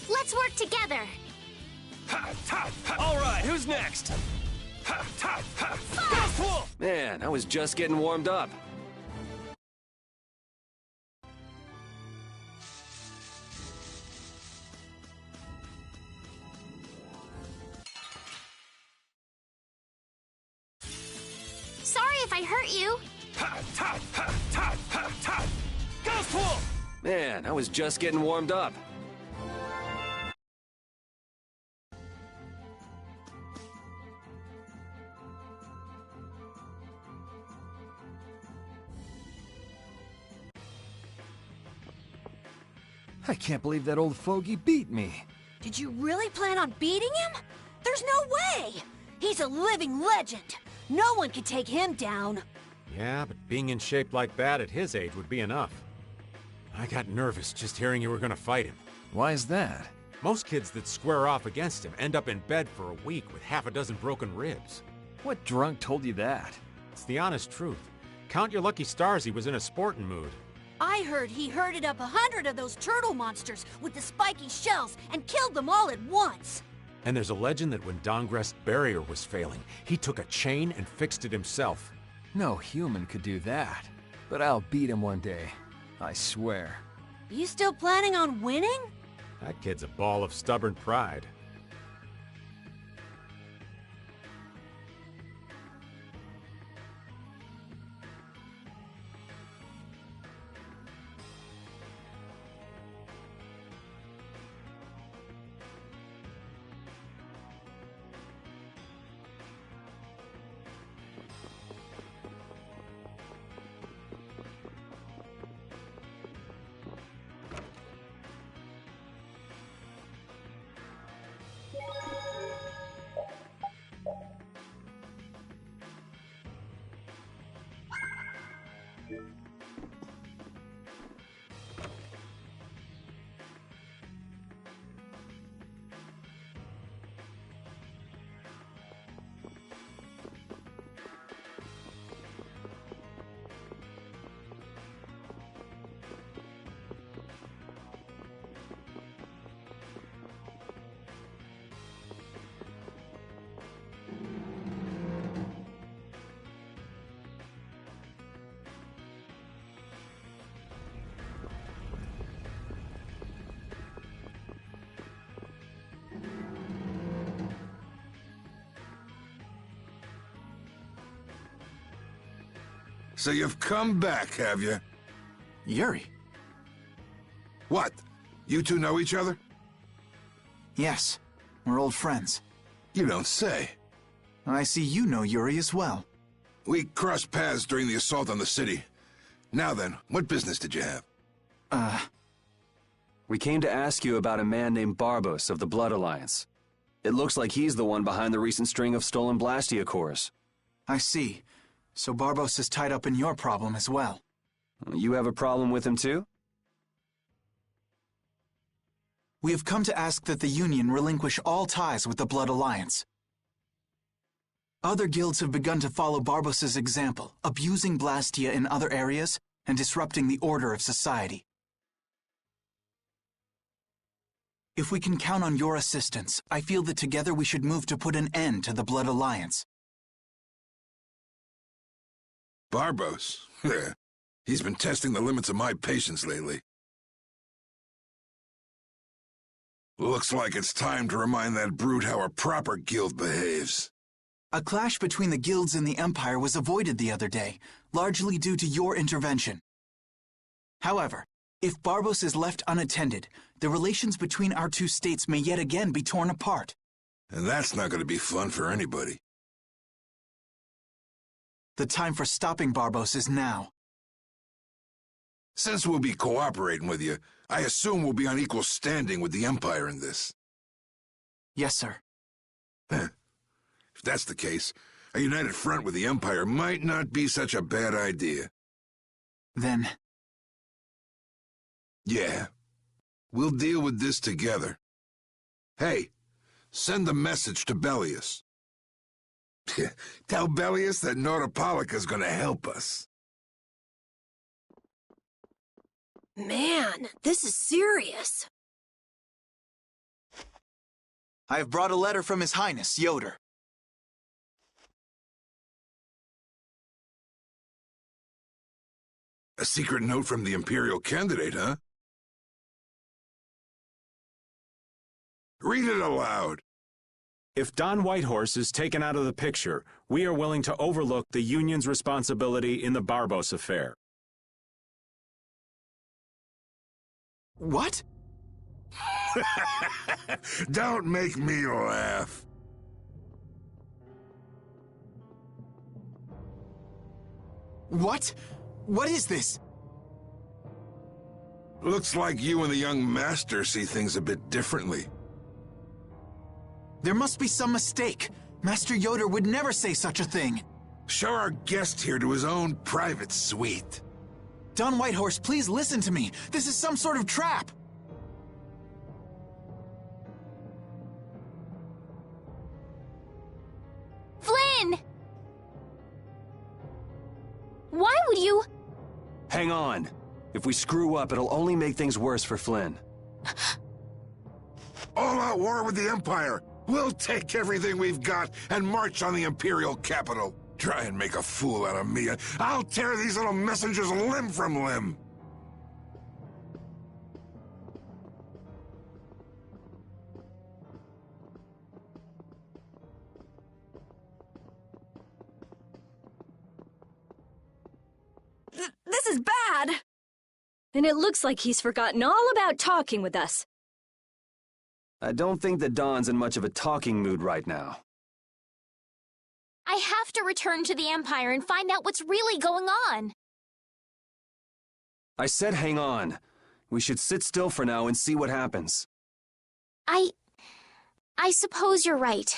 Let's work together. All right, who's next? Man, I was just getting warmed up. Sorry if I hurt you. Man, I was just getting warmed up. I can't believe that old fogey beat me. Did you really plan on beating him? There's no way! He's a living legend. No one can take him down. Yeah, but being in shape like that at his age would be enough. I got nervous just hearing you were gonna fight him. Why is that? Most kids that square off against him end up in bed for a week with half a dozen broken ribs. What drunk told you that? It's the honest truth. Count your lucky stars he was in a sporting mood. I heard he herded up 100 of those turtle monsters with the spiky shells and killed them all at once. And there's a legend that when Dongrest's barrier was failing, he took a chain and fixed it himself. No human could do that. But I'll beat him one day. I swear. You still planning on winning? That kid's a ball of stubborn pride. So you've come back, have you? Yuri. What? You two know each other? Yes, we're old friends. You don't say. I see you know Yuri as well. We crossed paths during the assault on the city. Now then, what business did you have? We came to ask you about a man named Barbos of the Blood Alliance. It looks like he's the one behind the recent string of stolen Blastia cores. I see. So Barbos is tied up in your problem as well. You have a problem with him too? We have come to ask that the Union relinquish all ties with the Blood Alliance. Other guilds have begun to follow Barbos' example, abusing Blastia in other areas and disrupting the order of society. If we can count on your assistance, I feel that together we should move to put an end to the Blood Alliance. Barbos? He's been testing the limits of my patience lately. Looks like it's time to remind that brute how a proper guild behaves. A clash between the guilds and the Empire was avoided the other day, largely due to your intervention. However, if Barbos is left unattended, the relations between our two states may yet again be torn apart. And that's not going to be fun for anybody. The time for stopping Barbos is now. Since we'll be cooperating with you, I assume we'll be on equal standing with the Empire in this. Yes, sir. If that's the case, a united front with the Empire might not be such a bad idea. Then... yeah. We'll deal with this together. Hey, send a message to Bellius. Tell Bellius that Nordopolica's gonna help us. Man, this is serious. I have brought a letter from His Highness, Yoder. A secret note from the Imperial candidate, huh? Read it aloud. If Don Whitehorse is taken out of the picture, we are willing to overlook the Union's responsibility in the Barbos affair. What? Don't make me laugh. What? What is this? Looks like you and the young master see things a bit differently. There must be some mistake. Master Yoder would never say such a thing. Show our guest here to his own private suite. Don Whitehorse, please listen to me. This is some sort of trap. Flynn! Why would you... Hang on. If we screw up, it'll only make things worse for Flynn. All-out war with the Empire. We'll take everything we've got and march on the Imperial capital. Try and make a fool out of me, and I'll tear these little messengers limb from limb. This is bad! And it looks like he's forgotten all about talking with us. I don't think that Don's in much of a talking mood right now. I have to return to the Empire and find out what's really going on. I said hang on. We should sit still for now and see what happens. I suppose you're right.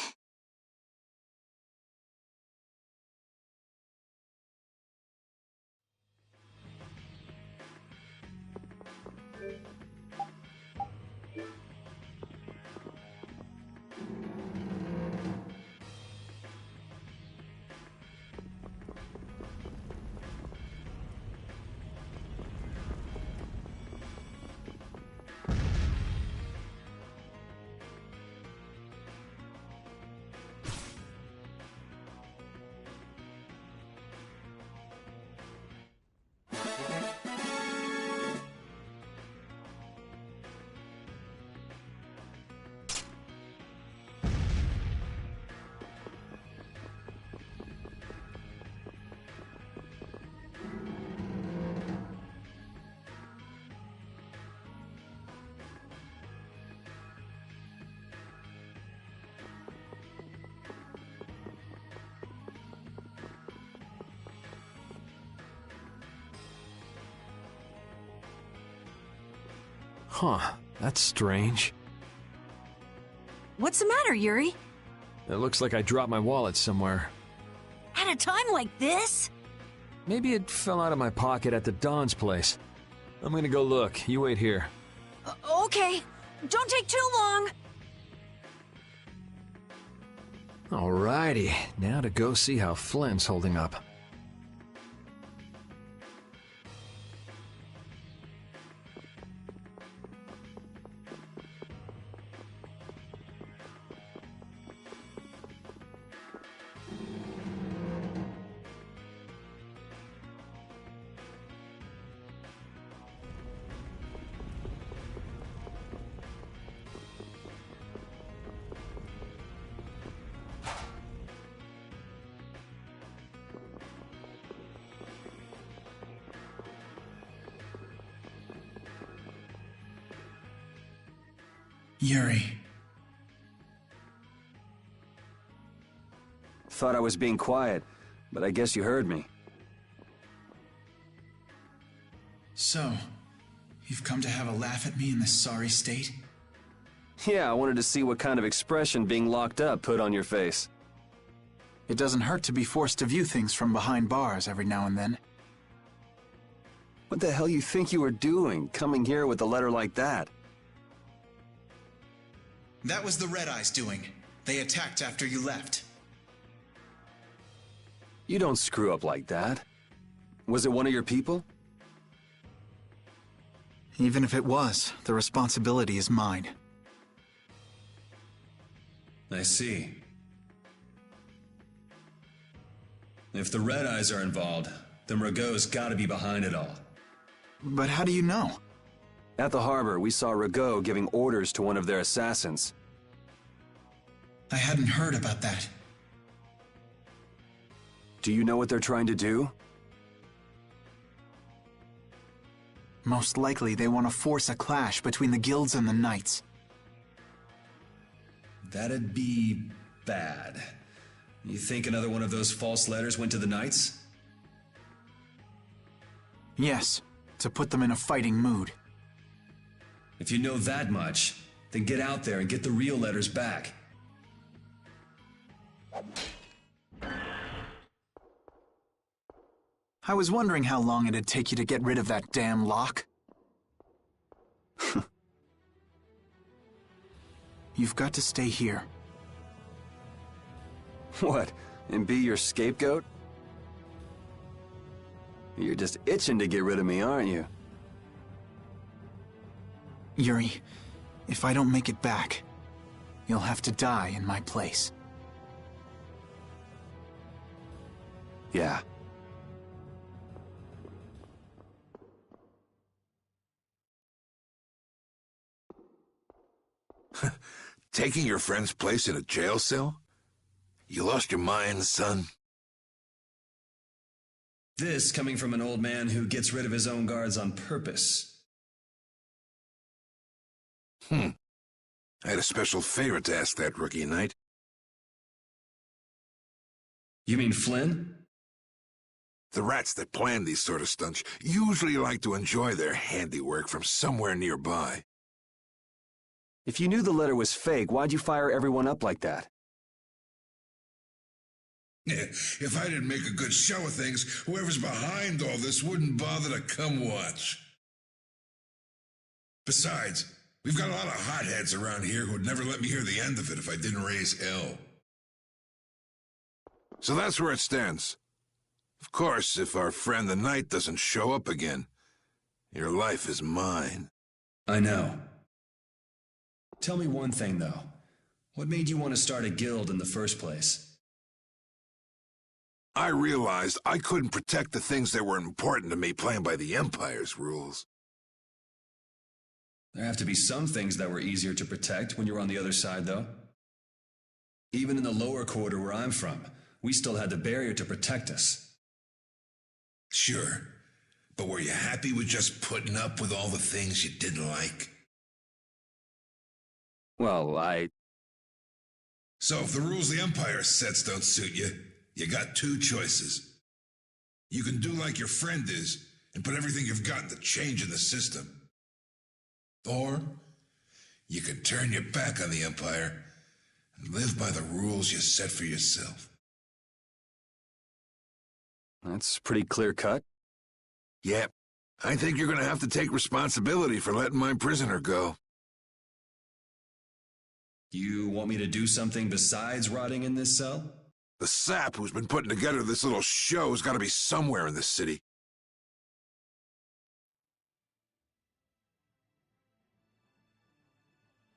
Huh, that's strange. What's the matter, Yuri? It looks like I dropped my wallet somewhere. At a time like this? Maybe it fell out of my pocket at the Don's place. I'm gonna go look. You wait here. Okay. Don't take too long. Alrighty, now to go see how Flynn's holding up. Yuri. Thought I was being quiet, but I guess you heard me. So, you've come to have a laugh at me in this sorry state? Yeah, I wanted to see what kind of expression being locked up put on your face. It doesn't hurt to be forced to view things from behind bars every now and then. What the hell you think you were doing, coming here with a letter like that? That was the Red Eyes doing. They attacked after you left. You don't screw up like that. Was it one of your people? Even if it was, the responsibility is mine. I see. If the Red Eyes are involved, then Rago's gotta be behind it all. But how do you know? At the harbor, we saw Rago giving orders to one of their assassins. I hadn't heard about that. Do you know what they're trying to do? Most likely they want to force a clash between the guilds and the knights. That'd be bad. You think another one of those false letters went to the knights? Yes, to put them in a fighting mood. If you know that much, then get out there and get the real letters back. I was wondering how long it'd take you to get rid of that damn lock. You've got to stay here. What, and be your scapegoat? You're just itching to get rid of me, aren't you? Yuri, if I don't make it back, you'll have to die in my place. Yeah. Taking your friend's place in a jail cell? You lost your mind, son? This coming from an old man who gets rid of his own guards on purpose. I had a special favor to ask that rookie knight. You mean Flynn? The rats that plan these sort of stunts usually like to enjoy their handiwork from somewhere nearby. If you knew the letter was fake, why'd you fire everyone up like that? If I didn't make a good show of things, whoever's behind all this wouldn't bother to come watch. Besides, we've got a lot of hotheads around here who'd never let me hear the end of it if I didn't raise hell. So that's where it stands. Of course, if our friend the Knight doesn't show up again, your life is mine. I know. Tell me one thing, though. What made you want to start a guild in the first place? I realized I couldn't protect the things that were important to me playing by the Empire's rules. There have to be some things that were easier to protect when you were on the other side, though. Even in the lower quarter where I'm from, we still had the barrier to protect us. Sure, but were you happy with just putting up with all the things you didn't like? Well, So if the rules the Empire sets don't suit you, you got two choices. You can do like your friend is and put everything you've got into changing the system. Or you can turn your back on the Empire and live by the rules you set for yourself. That's pretty clear-cut. Yep. I think you're gonna have to take responsibility for letting my prisoner go. You want me to do something besides rotting in this cell? The sap who's been putting together this little show's gotta be somewhere in this city.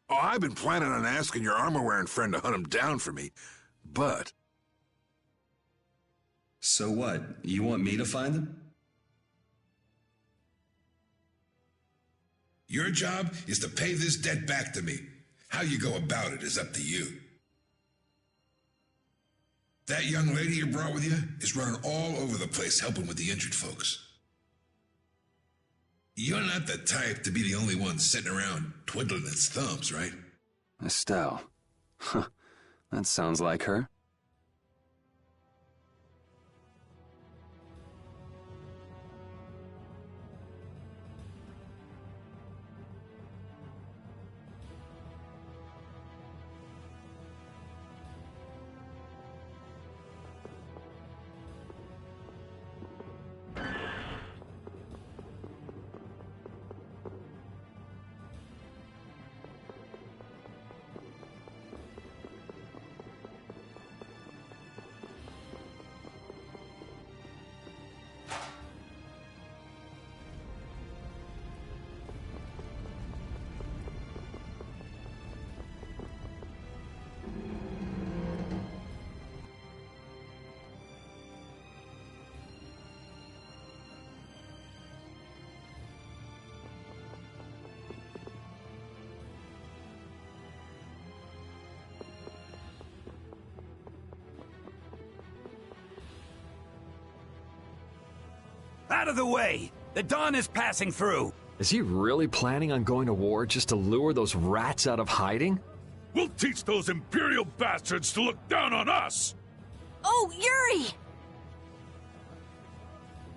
Oh, I've been planning on asking your armor-wearing friend to hunt him down for me, but... So what? You want me to find them? Your job is to pay this debt back to me. How you go about it is up to you. That young lady you brought with you is running all over the place helping with the injured folks. You're not the type to be the only one sitting around twiddling its thumbs, right? Estelle. Huh. That sounds like her. Out of the way! The dawn is passing through! Is he really planning on going to war just to lure those rats out of hiding? We'll teach those Imperial bastards to look down on us! Oh, Yuri!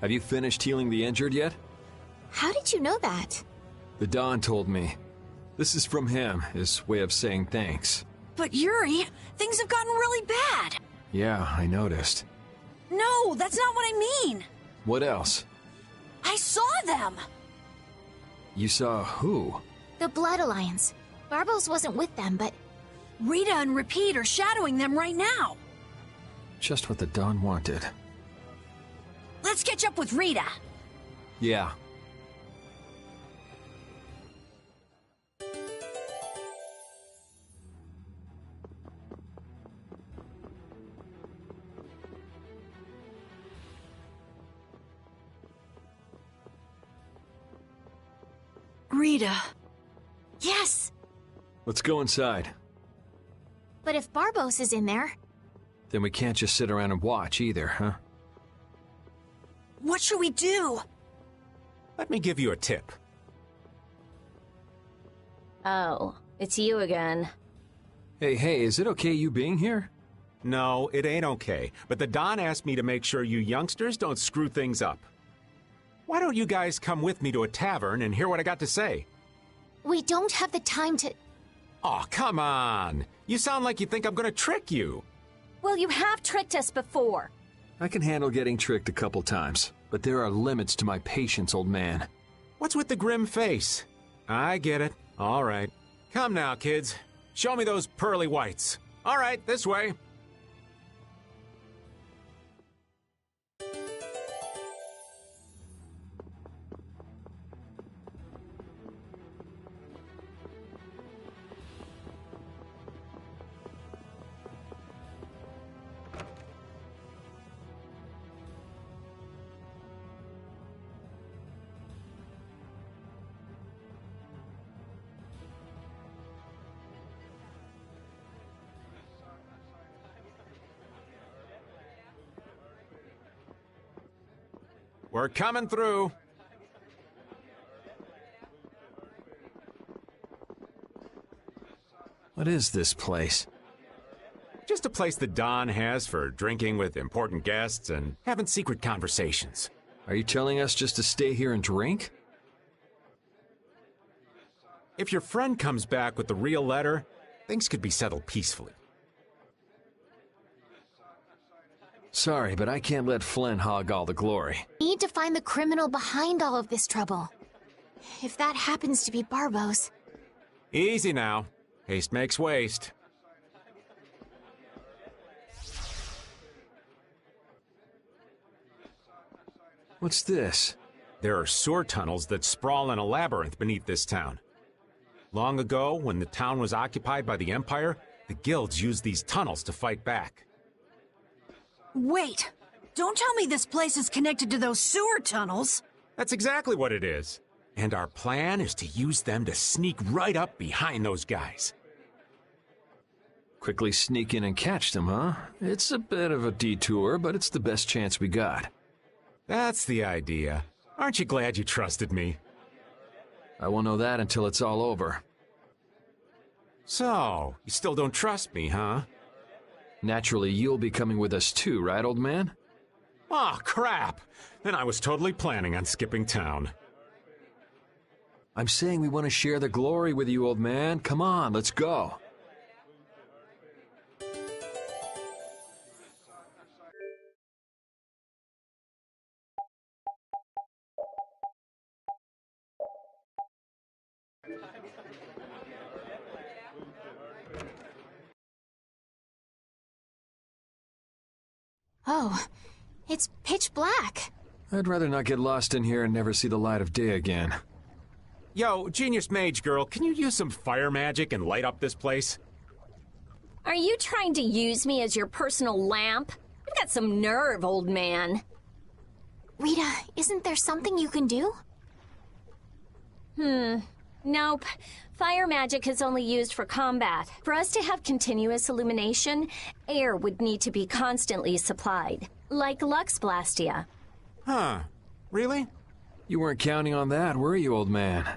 Have you finished healing the injured yet? How did you know that? The Don told me. This is from him, his way of saying thanks. But Yuri, things have gotten really bad! Yeah, I noticed. No, that's not what I mean! What else? I saw them! You saw who? The Blood Alliance. Barbos wasn't with them, but... Rita and Repeat are shadowing them right now! Just what the Don wanted. Let's catch up with Rita! Yeah. Rita. Yes! Let's go inside. But if Barbos is in there... Then we can't just sit around and watch either, huh? What should we do? Let me give you a tip. Oh, it's you again. Hey, is it okay you being here? No, it ain't okay. But the Don asked me to make sure you youngsters don't screw things up. Why don't you guys come with me to a tavern and hear what I got to say? We don't have the time to... Oh, come on! You sound like you think I'm gonna trick you. Well, you have tricked us before. I can handle getting tricked a couple times, but there are limits to my patience, old man. What's with the grim face? I get it. All right. Come now, kids. Show me those pearly whites. All right, this way. We're coming through. What is this place? Just a place the Don has for drinking with important guests and having secret conversations. Are you telling us just to stay here and drink? If your friend comes back with the real letter, things could be settled peacefully. Sorry, but I can't let Flynn hog all the glory. Need to find the criminal behind all of this trouble. If that happens to be Barbos. Easy now. Haste makes waste. What's this? There are sewer tunnels that sprawl in a labyrinth beneath this town. Long ago, when the town was occupied by the Empire, the guilds used these tunnels to fight back. Wait! Don't tell me this place is connected to those sewer tunnels! That's exactly what it is. And our plan is to use them to sneak right up behind those guys. Quickly sneak in and catch them, huh? It's a bit of a detour, but it's the best chance we got. That's the idea. Aren't you glad you trusted me? I won't know that until it's all over. So, you still don't trust me, huh? Naturally, you'll be coming with us too, right, old man? Aw, crap! Then I was totally planning on skipping town. I'm saying we want to share the glory with you, old man. Come on, let's go. Oh, it's pitch black. I'd rather not get lost in here and never see the light of day again. Yo, Genius Mage Girl, can you use some fire magic and light up this place? Are you trying to use me as your personal lamp? You've got some nerve, old man. Rita, isn't there something you can do? Nope. Fire magic is only used for combat. For us to have continuous illumination, air would need to be constantly supplied. Like Lux Blastia. Huh. Really? You weren't counting on that, were you, old man?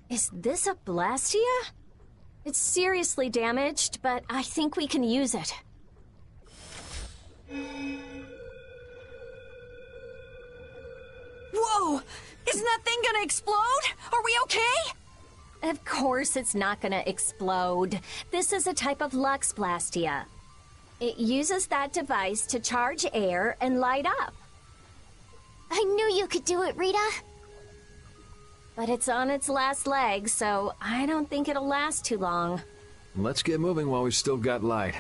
Is this a Blastia? It's seriously damaged, but I think we can use it. Whoa! Isn't that thing gonna explode? Are we okay? Of course it's not gonna explode. This is a type of Lux Blastia. It uses that device to charge air and light up. I knew you could do it, Rita. But it's on its last leg, so I don't think it'll last too long. Let's get moving while we've still got light.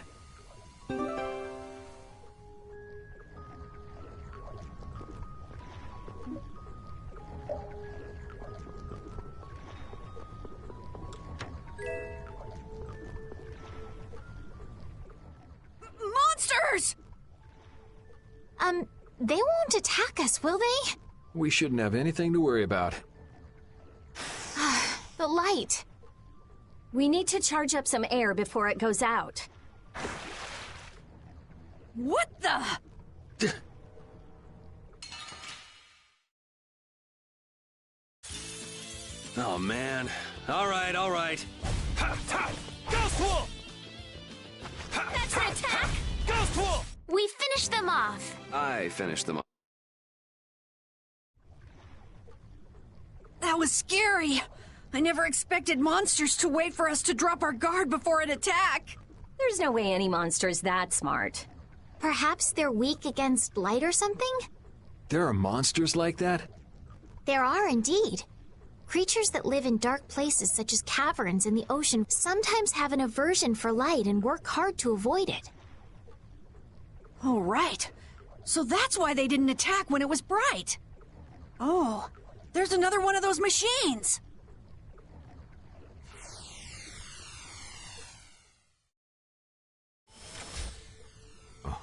Monsters! They won't attack us, will they? We shouldn't have anything to worry about. The light. We need to charge up some air before it goes out. What the? Oh, man. All right, all right. Ghost Wolf! That's an attack! Ghost Wolf! We finished them off. I finished them. That was scary. I never expected monsters to wait for us to drop our guard before an attack. There's no way any monster's that smart. Perhaps they're weak against light or something? There are monsters like that? There are indeed. Creatures that live in dark places such as caverns in the ocean sometimes have an aversion for light and work hard to avoid it. Oh, right. So that's why they didn't attack when it was bright. Oh, there's another one of those machines.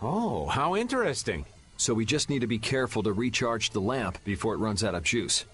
Oh, how interesting. So we just need to be careful to recharge the lamp before it runs out of juice.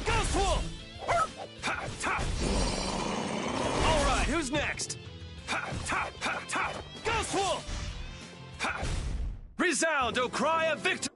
Ghost Wolf! All right, who's next? Ghost Wolf! Resound, O cry of victory!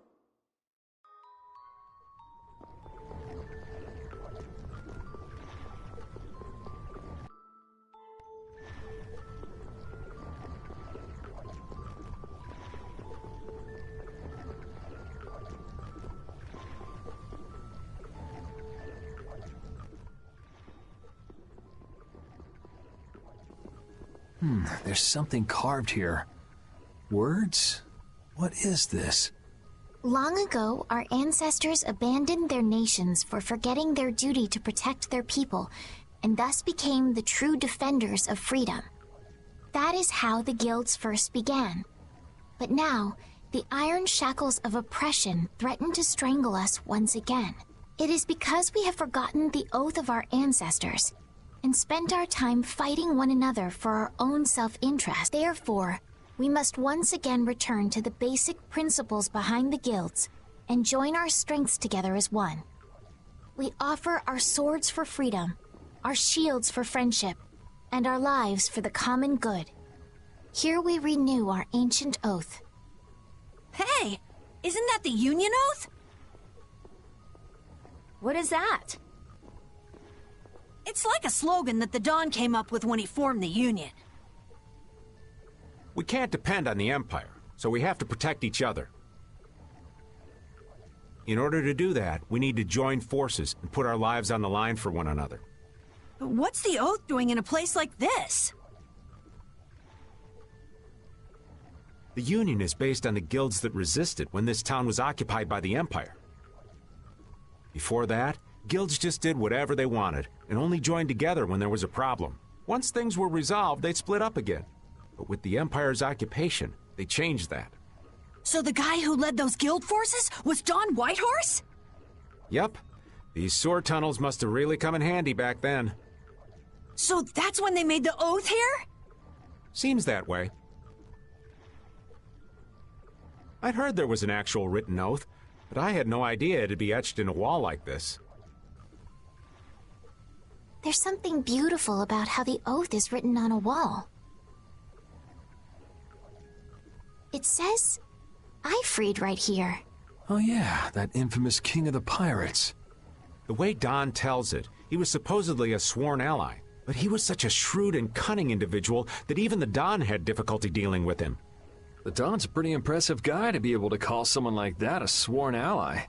There's something carved here. Words? What is this? Long ago, our ancestors abandoned their nations for forgetting their duty to protect their people, and thus became the true defenders of freedom. That is how the guilds first began. But now, the iron shackles of oppression threaten to strangle us once again. It is because we have forgotten the oath of our ancestors and spent our time fighting one another for our own self-interest. Therefore, we must once again return to the basic principles behind the guilds and join our strengths together as one. We offer our swords for freedom, our shields for friendship, and our lives for the common good. Here we renew our ancient oath. Hey, isn't that the Union Oath? What is that? It's like a slogan that the Don came up with when he formed the Union. We can't depend on the Empire, so we have to protect each other. In order to do that, we need to join forces and put our lives on the line for one another. But what's the Oath doing in a place like this? The Union is based on the guilds that resisted when this town was occupied by the Empire. Before that, guilds just did whatever they wanted and only joined together when there was a problem. Once things were resolved, they'd split up again. But with the Empire's occupation, they changed that. So the guy who led those guild forces was Don Whitehorse? Yep. These sewer tunnels must have really come in handy back then. So that's when they made the Oath here? Seems that way. I'd heard there was an actual written oath, but I had no idea it'd be etched in a wall like this. There's something beautiful about how the oath is written on a wall. It says, "I freed" right here. Oh yeah, that infamous king of the pirates. The way Don tells it, he was supposedly a sworn ally, but he was such a shrewd and cunning individual that even the Don had difficulty dealing with him. The Don's a pretty impressive guy to be able to call someone like that a sworn ally.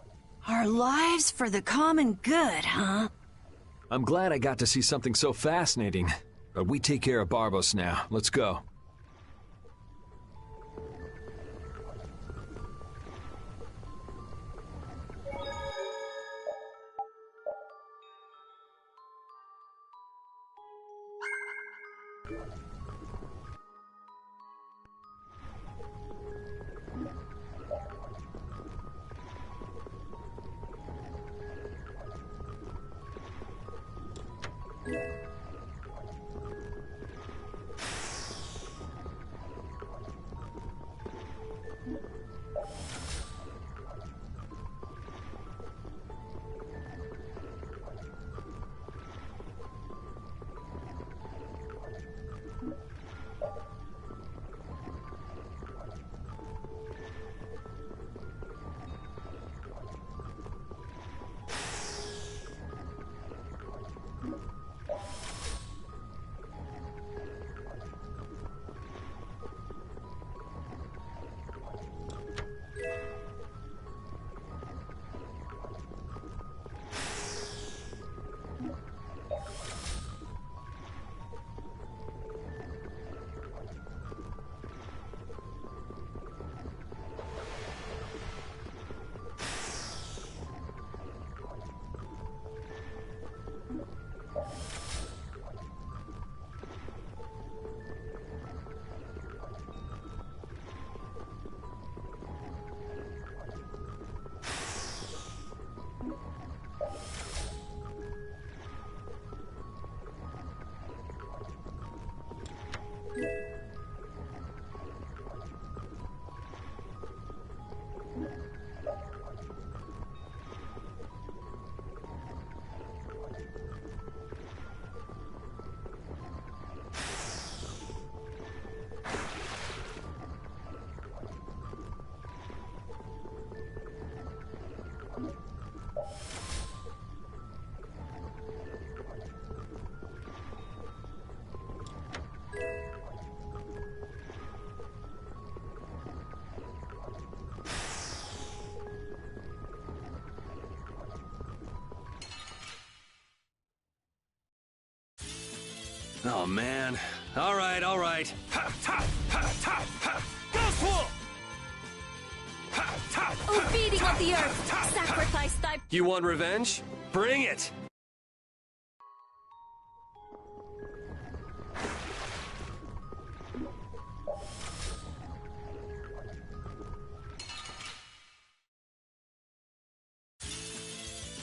Our lives for the common good, huh? I'm glad I got to see something so fascinating. But we take care of Barbos now. Let's go. Oh, man. All right, all right. Ghost Wolf! O beating of the earth, sacrifice thy... You want revenge? Bring it!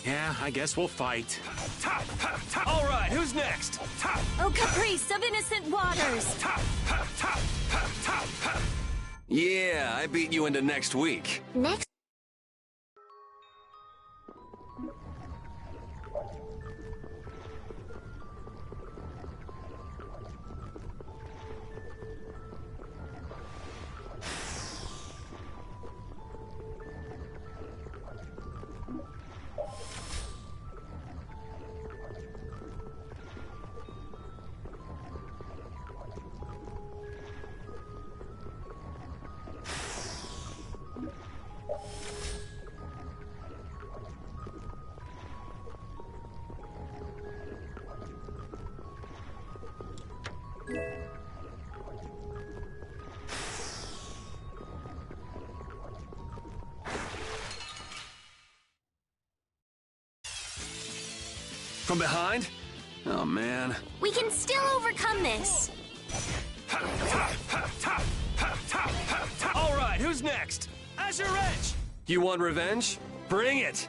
Yeah, I guess we'll fight. All right, who's next? O caprice of innocent waters! Yeah, I beat you into next week. Next. From behind? Oh, man. We can still overcome this! All right, who's next? Azure Edge! You want revenge? Bring it!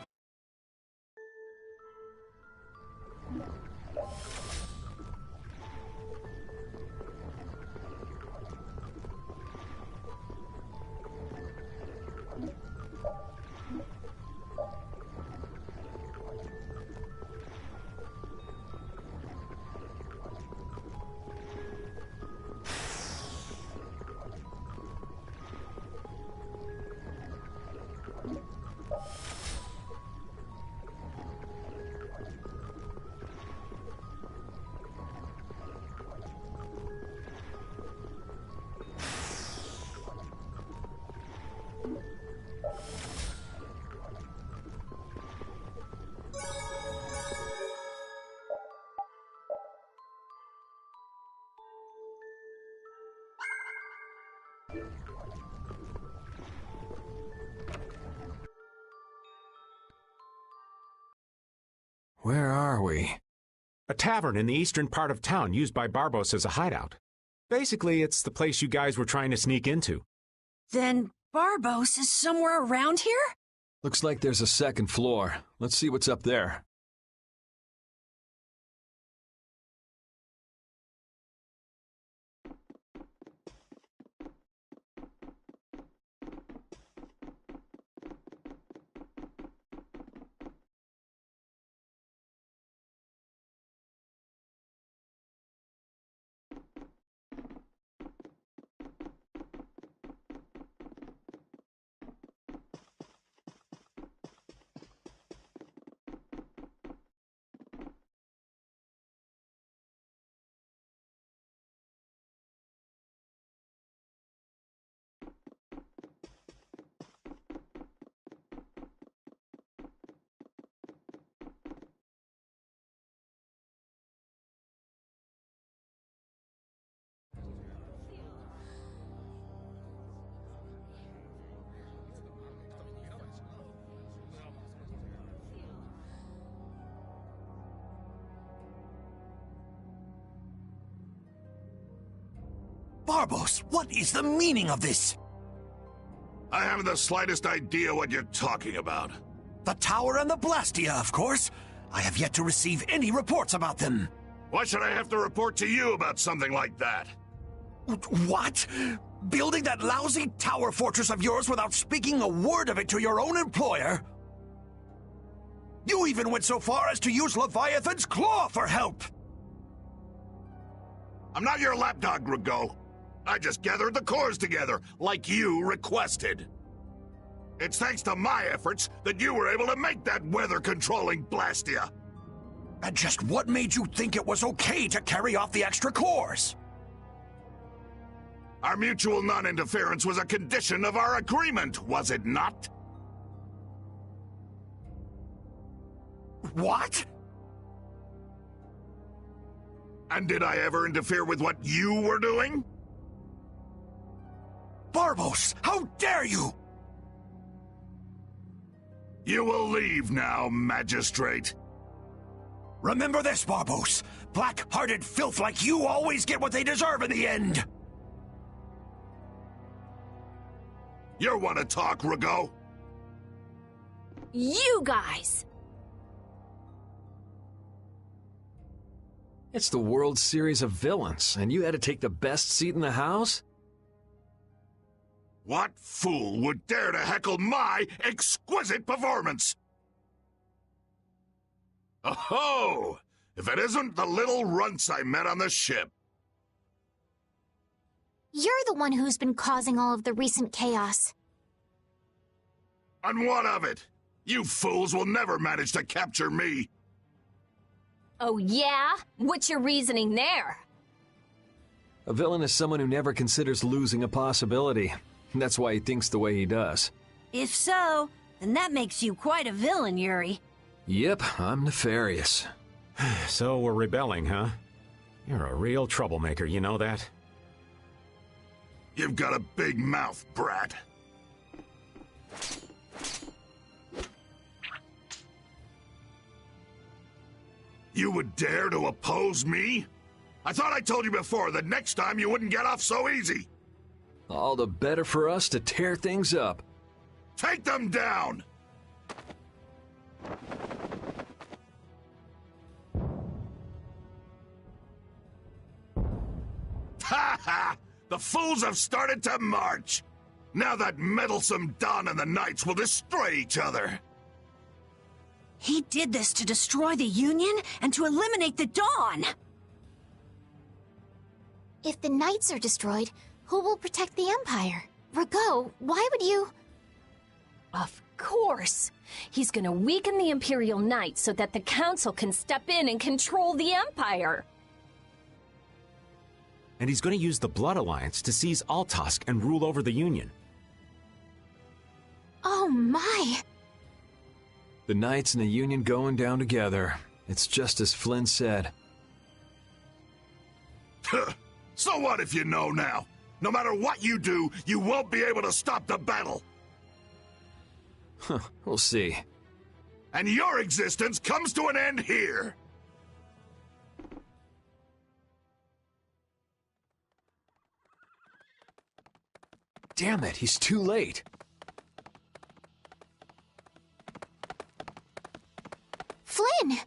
Where are we? A tavern in the eastern part of town used by Barbos as a hideout. Basically, it's the place you guys were trying to sneak into. Then Barbos is somewhere around here? Looks like there's a second floor. Let's see what's up there. Barbos, what is the meaning of this? I haven't the slightest idea what you're talking about. The tower and the Blastia, of course. I have yet to receive any reports about them. Why should I have to report to you about something like that? What? Building that lousy tower fortress of yours without speaking a word of it to your own employer? You even went so far as to use Leviathan's Claw for help! I'm not your lapdog, Grego. I just gathered the cores together, like you requested. It's thanks to my efforts that you were able to make that weather-controlling Blastia. And just what made you think it was okay to carry off the extra cores? Our mutual non-interference was a condition of our agreement, was it not? What? And did I ever interfere with what you were doing? Barbos, how dare you! You will leave now, Magistrate. Remember this, Barbos. Black-hearted filth like you always get what they deserve in the end. You want to talk, Rago? You guys! It's the World Series of Villains, and you had to take the best seat in the house? What fool would dare to heckle my exquisite performance? Oh, if it isn't the little runts I met on the ship. You're the one who's been causing all of the recent chaos. And what of it? You fools will never manage to capture me. Oh, yeah? What's your reasoning there? A villain is someone who never considers losing a possibility. That's why he thinks the way he does. If so, then that makes you quite a villain, Yuri. Yep, I'm nefarious. So we're rebelling, huh? You're a real troublemaker, you know that? You've got a big mouth, brat. You would dare to oppose me? I thought I told you before that next time you wouldn't get off so easy. All the better for us to tear things up. Take them down! Ha ha! The fools have started to march! Now that meddlesome Don and the Knights will destroy each other! He did this to destroy the Union and to eliminate the Dawn! If the Knights are destroyed, who will protect the Empire? Rago, why would you... Of course! He's gonna weaken the Imperial Knights so that the Council can step in and control the Empire! And he's going to use the Blood Alliance to seize Altosk and rule over the Union. Oh my! The Knights and the Union going down together. It's just as Flynn said. So what if you know now? No matter what you do, you won't be able to stop the battle. Huh, we'll see. And your existence comes to an end here. Damn it, he's too late. Flynn!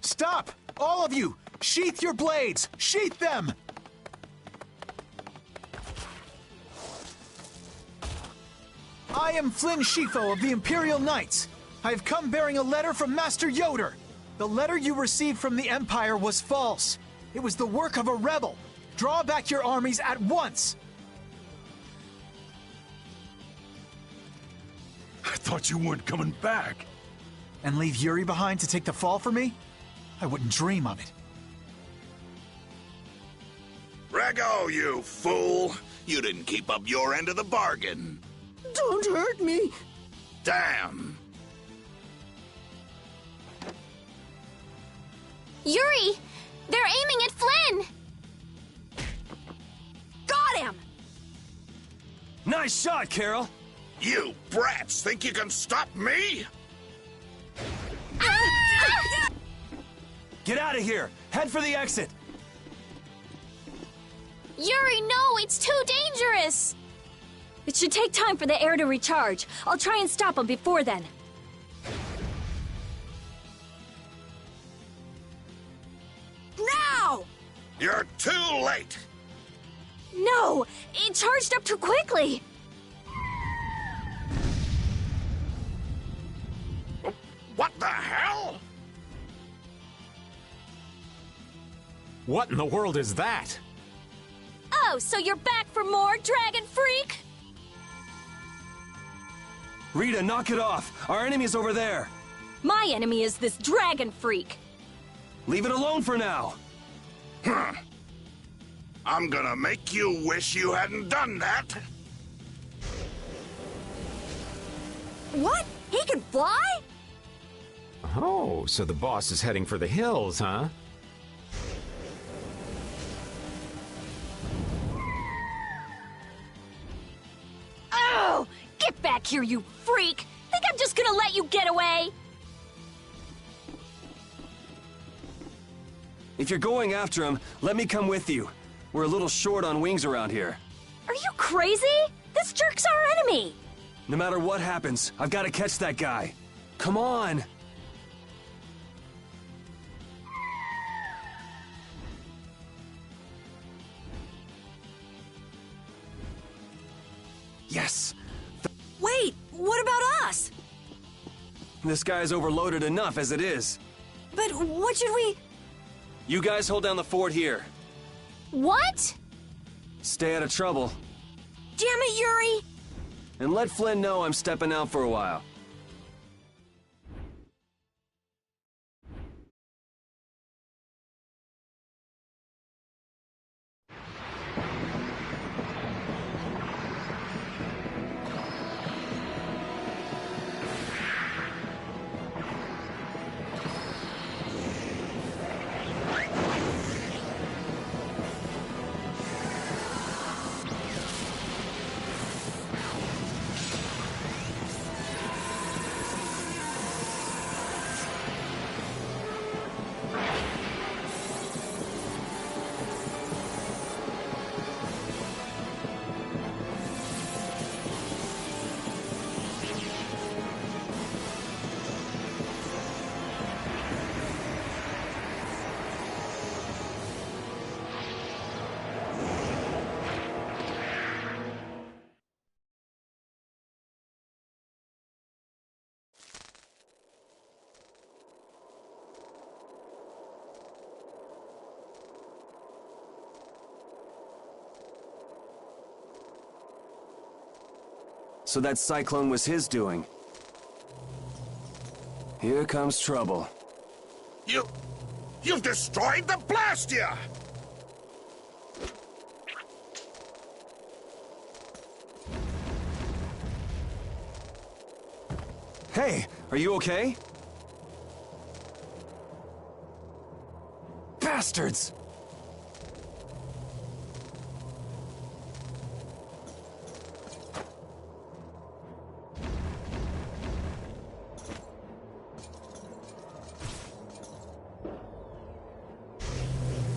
Stop! All of you! Sheath your blades! Sheath them! I am Flynn Shifo of the Imperial Knights. I have come bearing a letter from Master Yoder. The letter you received from the Empire was false. It was the work of a rebel. Draw back your armies at once! I thought you weren't coming back. And leave Yuri behind to take the fall for me? I wouldn't dream of it. Rago, you fool! You didn't keep up your end of the bargain. Don't hurt me! Damn! Yuri! They're aiming at Flynn! Got him! Nice shot, Carol! You brats think you can stop me? Get out of here! Head for the exit! Yuri, no! It's too dangerous! It should take time for the air to recharge. I'll try and stop him before then. Now! You're too late! No! It charged up too quickly! What the hell? What in the world is that? Oh, so you're back for more, Dragon Freak? Rita, knock it off! Our enemy's over there! My enemy is this Dragon Freak. Leave it alone for now! I'm gonna make you wish you hadn't done that. What? He can fly? Oh, so the boss is heading for the hills, huh? Oh! Get back here, you freak! Think I'm just gonna let you get away? If you're going after him, let me come with you. We're a little short on wings around here. Are you crazy? This jerk's our enemy! No matter what happens, I've got to catch that guy. Come on! Yes! Wait, what about us? This guy's overloaded enough as it is. But what should we... You guys hold down the fort here. What? Stay out of trouble. Damn it, Yuri! And let Flynn know I'm stepping out for a while. So that cyclone was his doing. Here comes trouble. You've destroyed the Blastia! Hey, are you okay? Bastards!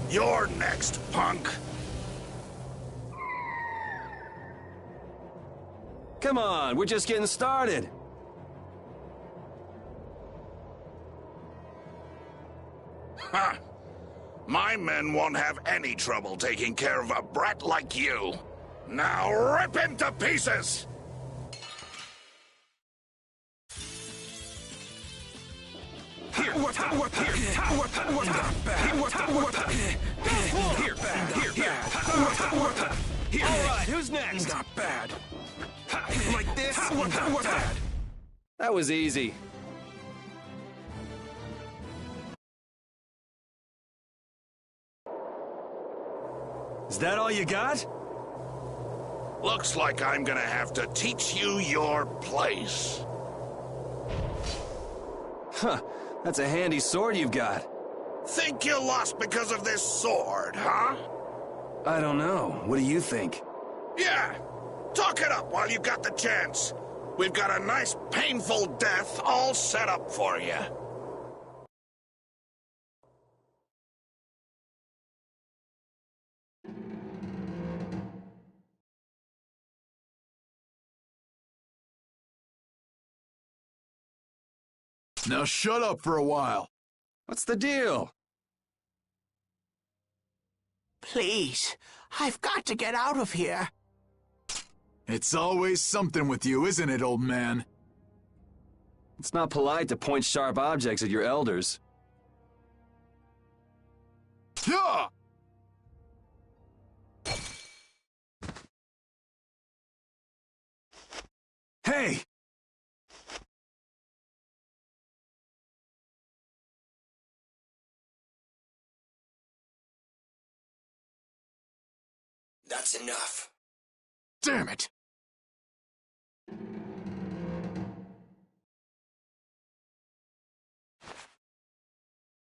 You're next, punk! Come on, we're just getting started. Ha! My men won't have any trouble taking care of a brat like you. Now rip him to pieces! Alright, who's next? Not bad. Like this? Not bad. That was easy. Is that all you got? Looks like I'm gonna have to teach you your place. Huh, that's a handy sword you've got. Think you lost because of this sword, huh? I don't know. What do you think? Yeah! Talk it up while you got the chance. We've got a nice, painful death all set up for you. Now shut up for a while. What's the deal? Please, I've got to get out of here. It's always something with you, isn't it, old man? It's not polite to point sharp objects at your elders. Yeah! Hey! That's enough. Damn it!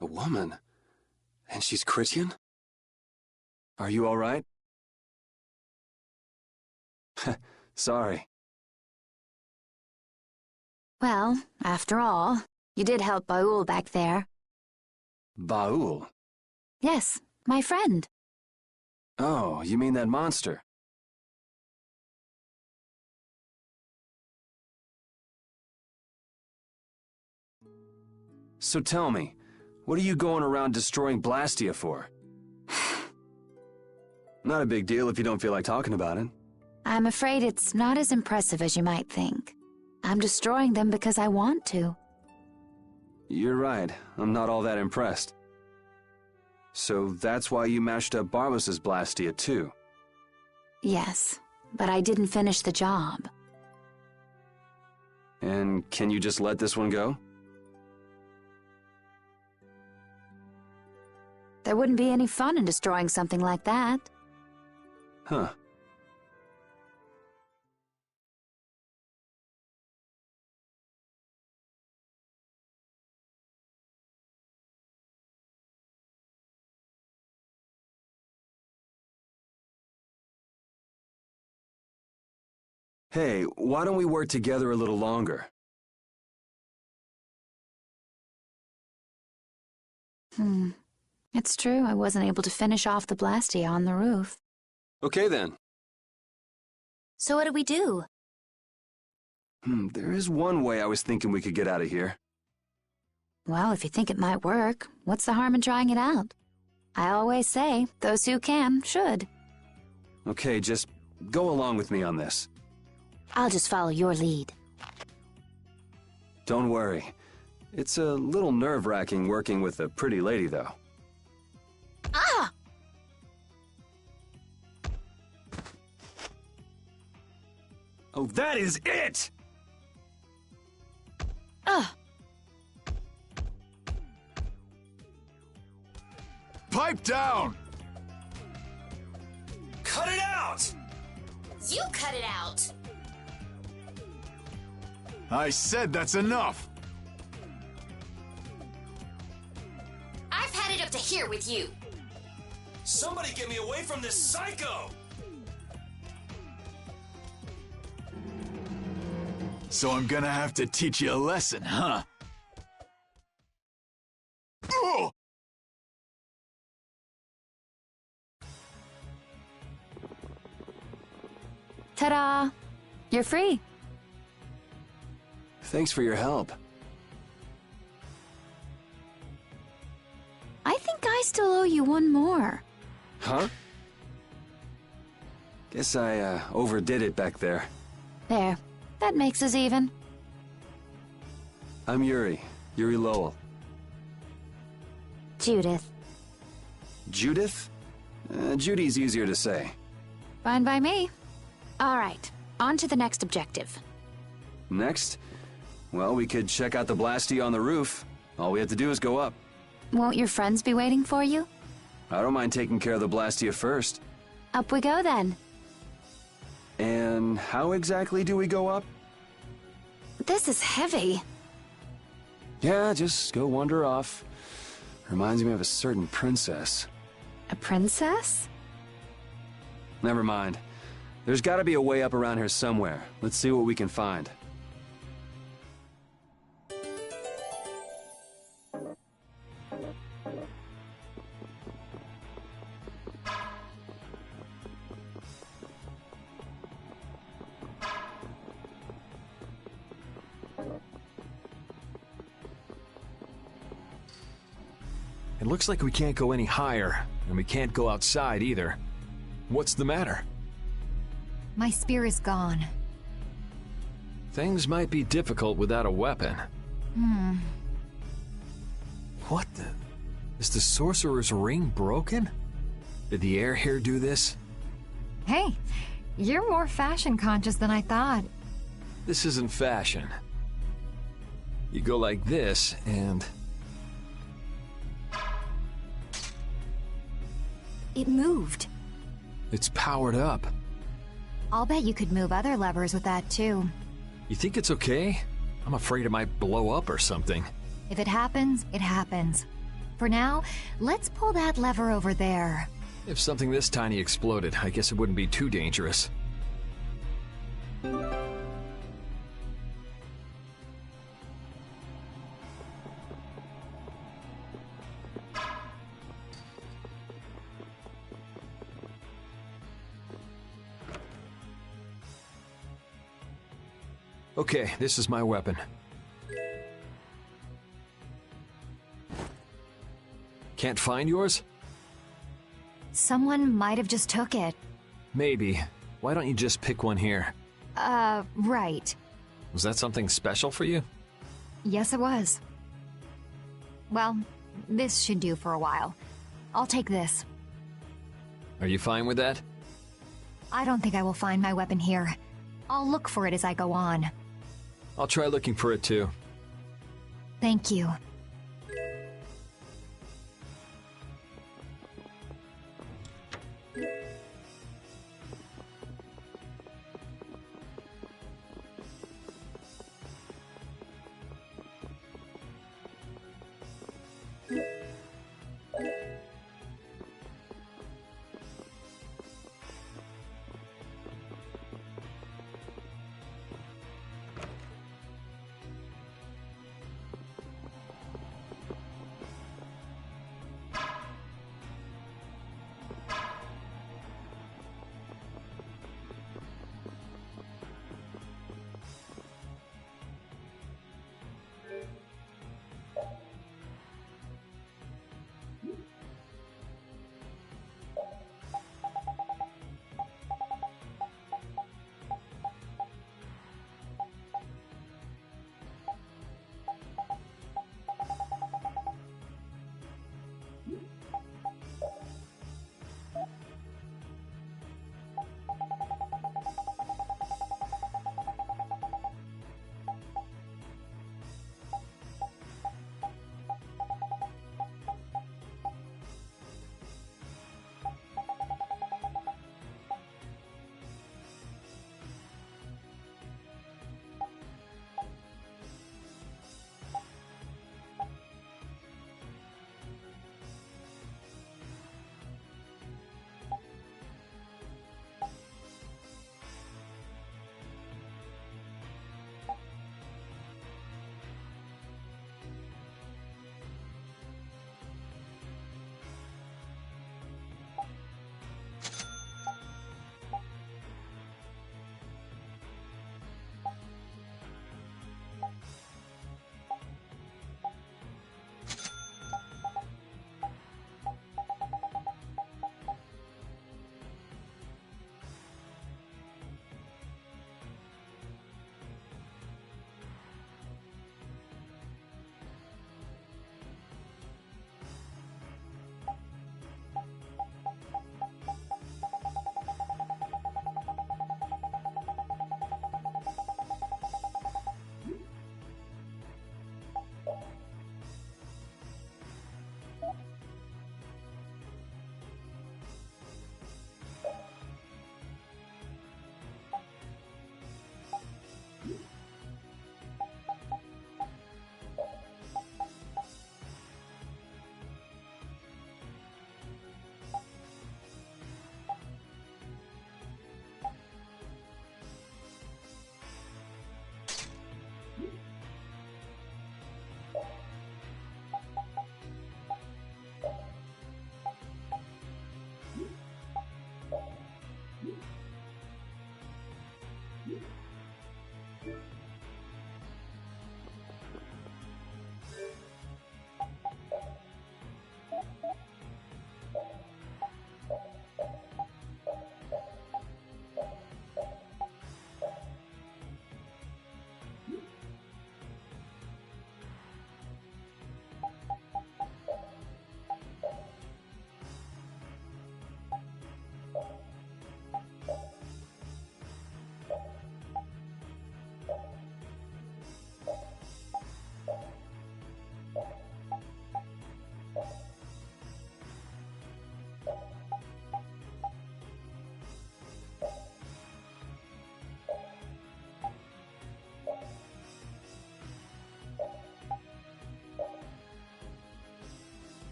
A woman? And she's Christian? Are you alright? Sorry. Well, after all, you did help Baul back there. Baul? Yes, my friend. Oh, you mean that monster? So tell me, what are you going around destroying Blastia for? Not a big deal if you don't feel like talking about it. I'm afraid it's not as impressive as you might think. I'm destroying them because I want to. You're right, I'm not all that impressed. So that's why you mashed up Barbos's Blastia too? Yes, but I didn't finish the job. And can you just let this one go? There wouldn't be any fun in destroying something like that. Huh. Hey, why don't we work together a little longer? It's true, I wasn't able to finish off the Blastia on the roof. Okay then. So what do we do? There is one way I was thinking we could get out of here. Well, if you think it might work, what's the harm in trying it out? I always say, those who can, should. Okay, just go along with me on this. I'll just follow your lead. Don't worry. It's a little nerve-wracking working with a pretty lady, though. Ah! Oh, that is it! Pipe down! Cut it out! You cut it out! I said that's enough! I've had it up to here with you. Somebody get me away from this psycho! So I'm gonna have to teach you a lesson, huh? Oh! Ta-da! You're free. Thanks for your help. I think I still owe you one more. Huh? Guess I overdid it back there. There. That makes us even. I'm Yuri Lowell. Judith. Judith? Judy's easier to say. Fine by me. All right, on to the next objective. Next? Well, we could check out the Blastia on the roof. All we have to do is go up. Won't your friends be waiting for you? I don't mind taking care of the Blastia first. Up we go then. And how exactly do we go up? This is heavy. Yeah, just go wander off. Reminds me of a certain princess. A princess? Never mind. There's gotta be a way up around here somewhere. Let's see what we can find. It looks like we can't go any higher, and we can't go outside either. What's the matter? My spear is gone. Things might be difficult without a weapon. What the? Is the sorcerer's ring broken? Did the air here do this? Hey, you're more fashion conscious than I thought. This isn't fashion. You go like this, and... It moved. it's powered up. I'll bet you could move other levers with that too. You think it's okay? I'm afraid it might blow up or something. If it happens, it happens. For now, let's pull that lever over there. If something this tiny exploded, I guess it wouldn't be too dangerous. Okay, this is my weapon. Can't find yours? Someone might have just took it. Maybe. Why don't you just pick one here? Right. Was that something special for you? Yes, it was. Well, this should do for a while. I'll take this. Are you fine with that? I don't think I will find my weapon here. I'll look for it as I go on. I'll try looking for it too. Thank you.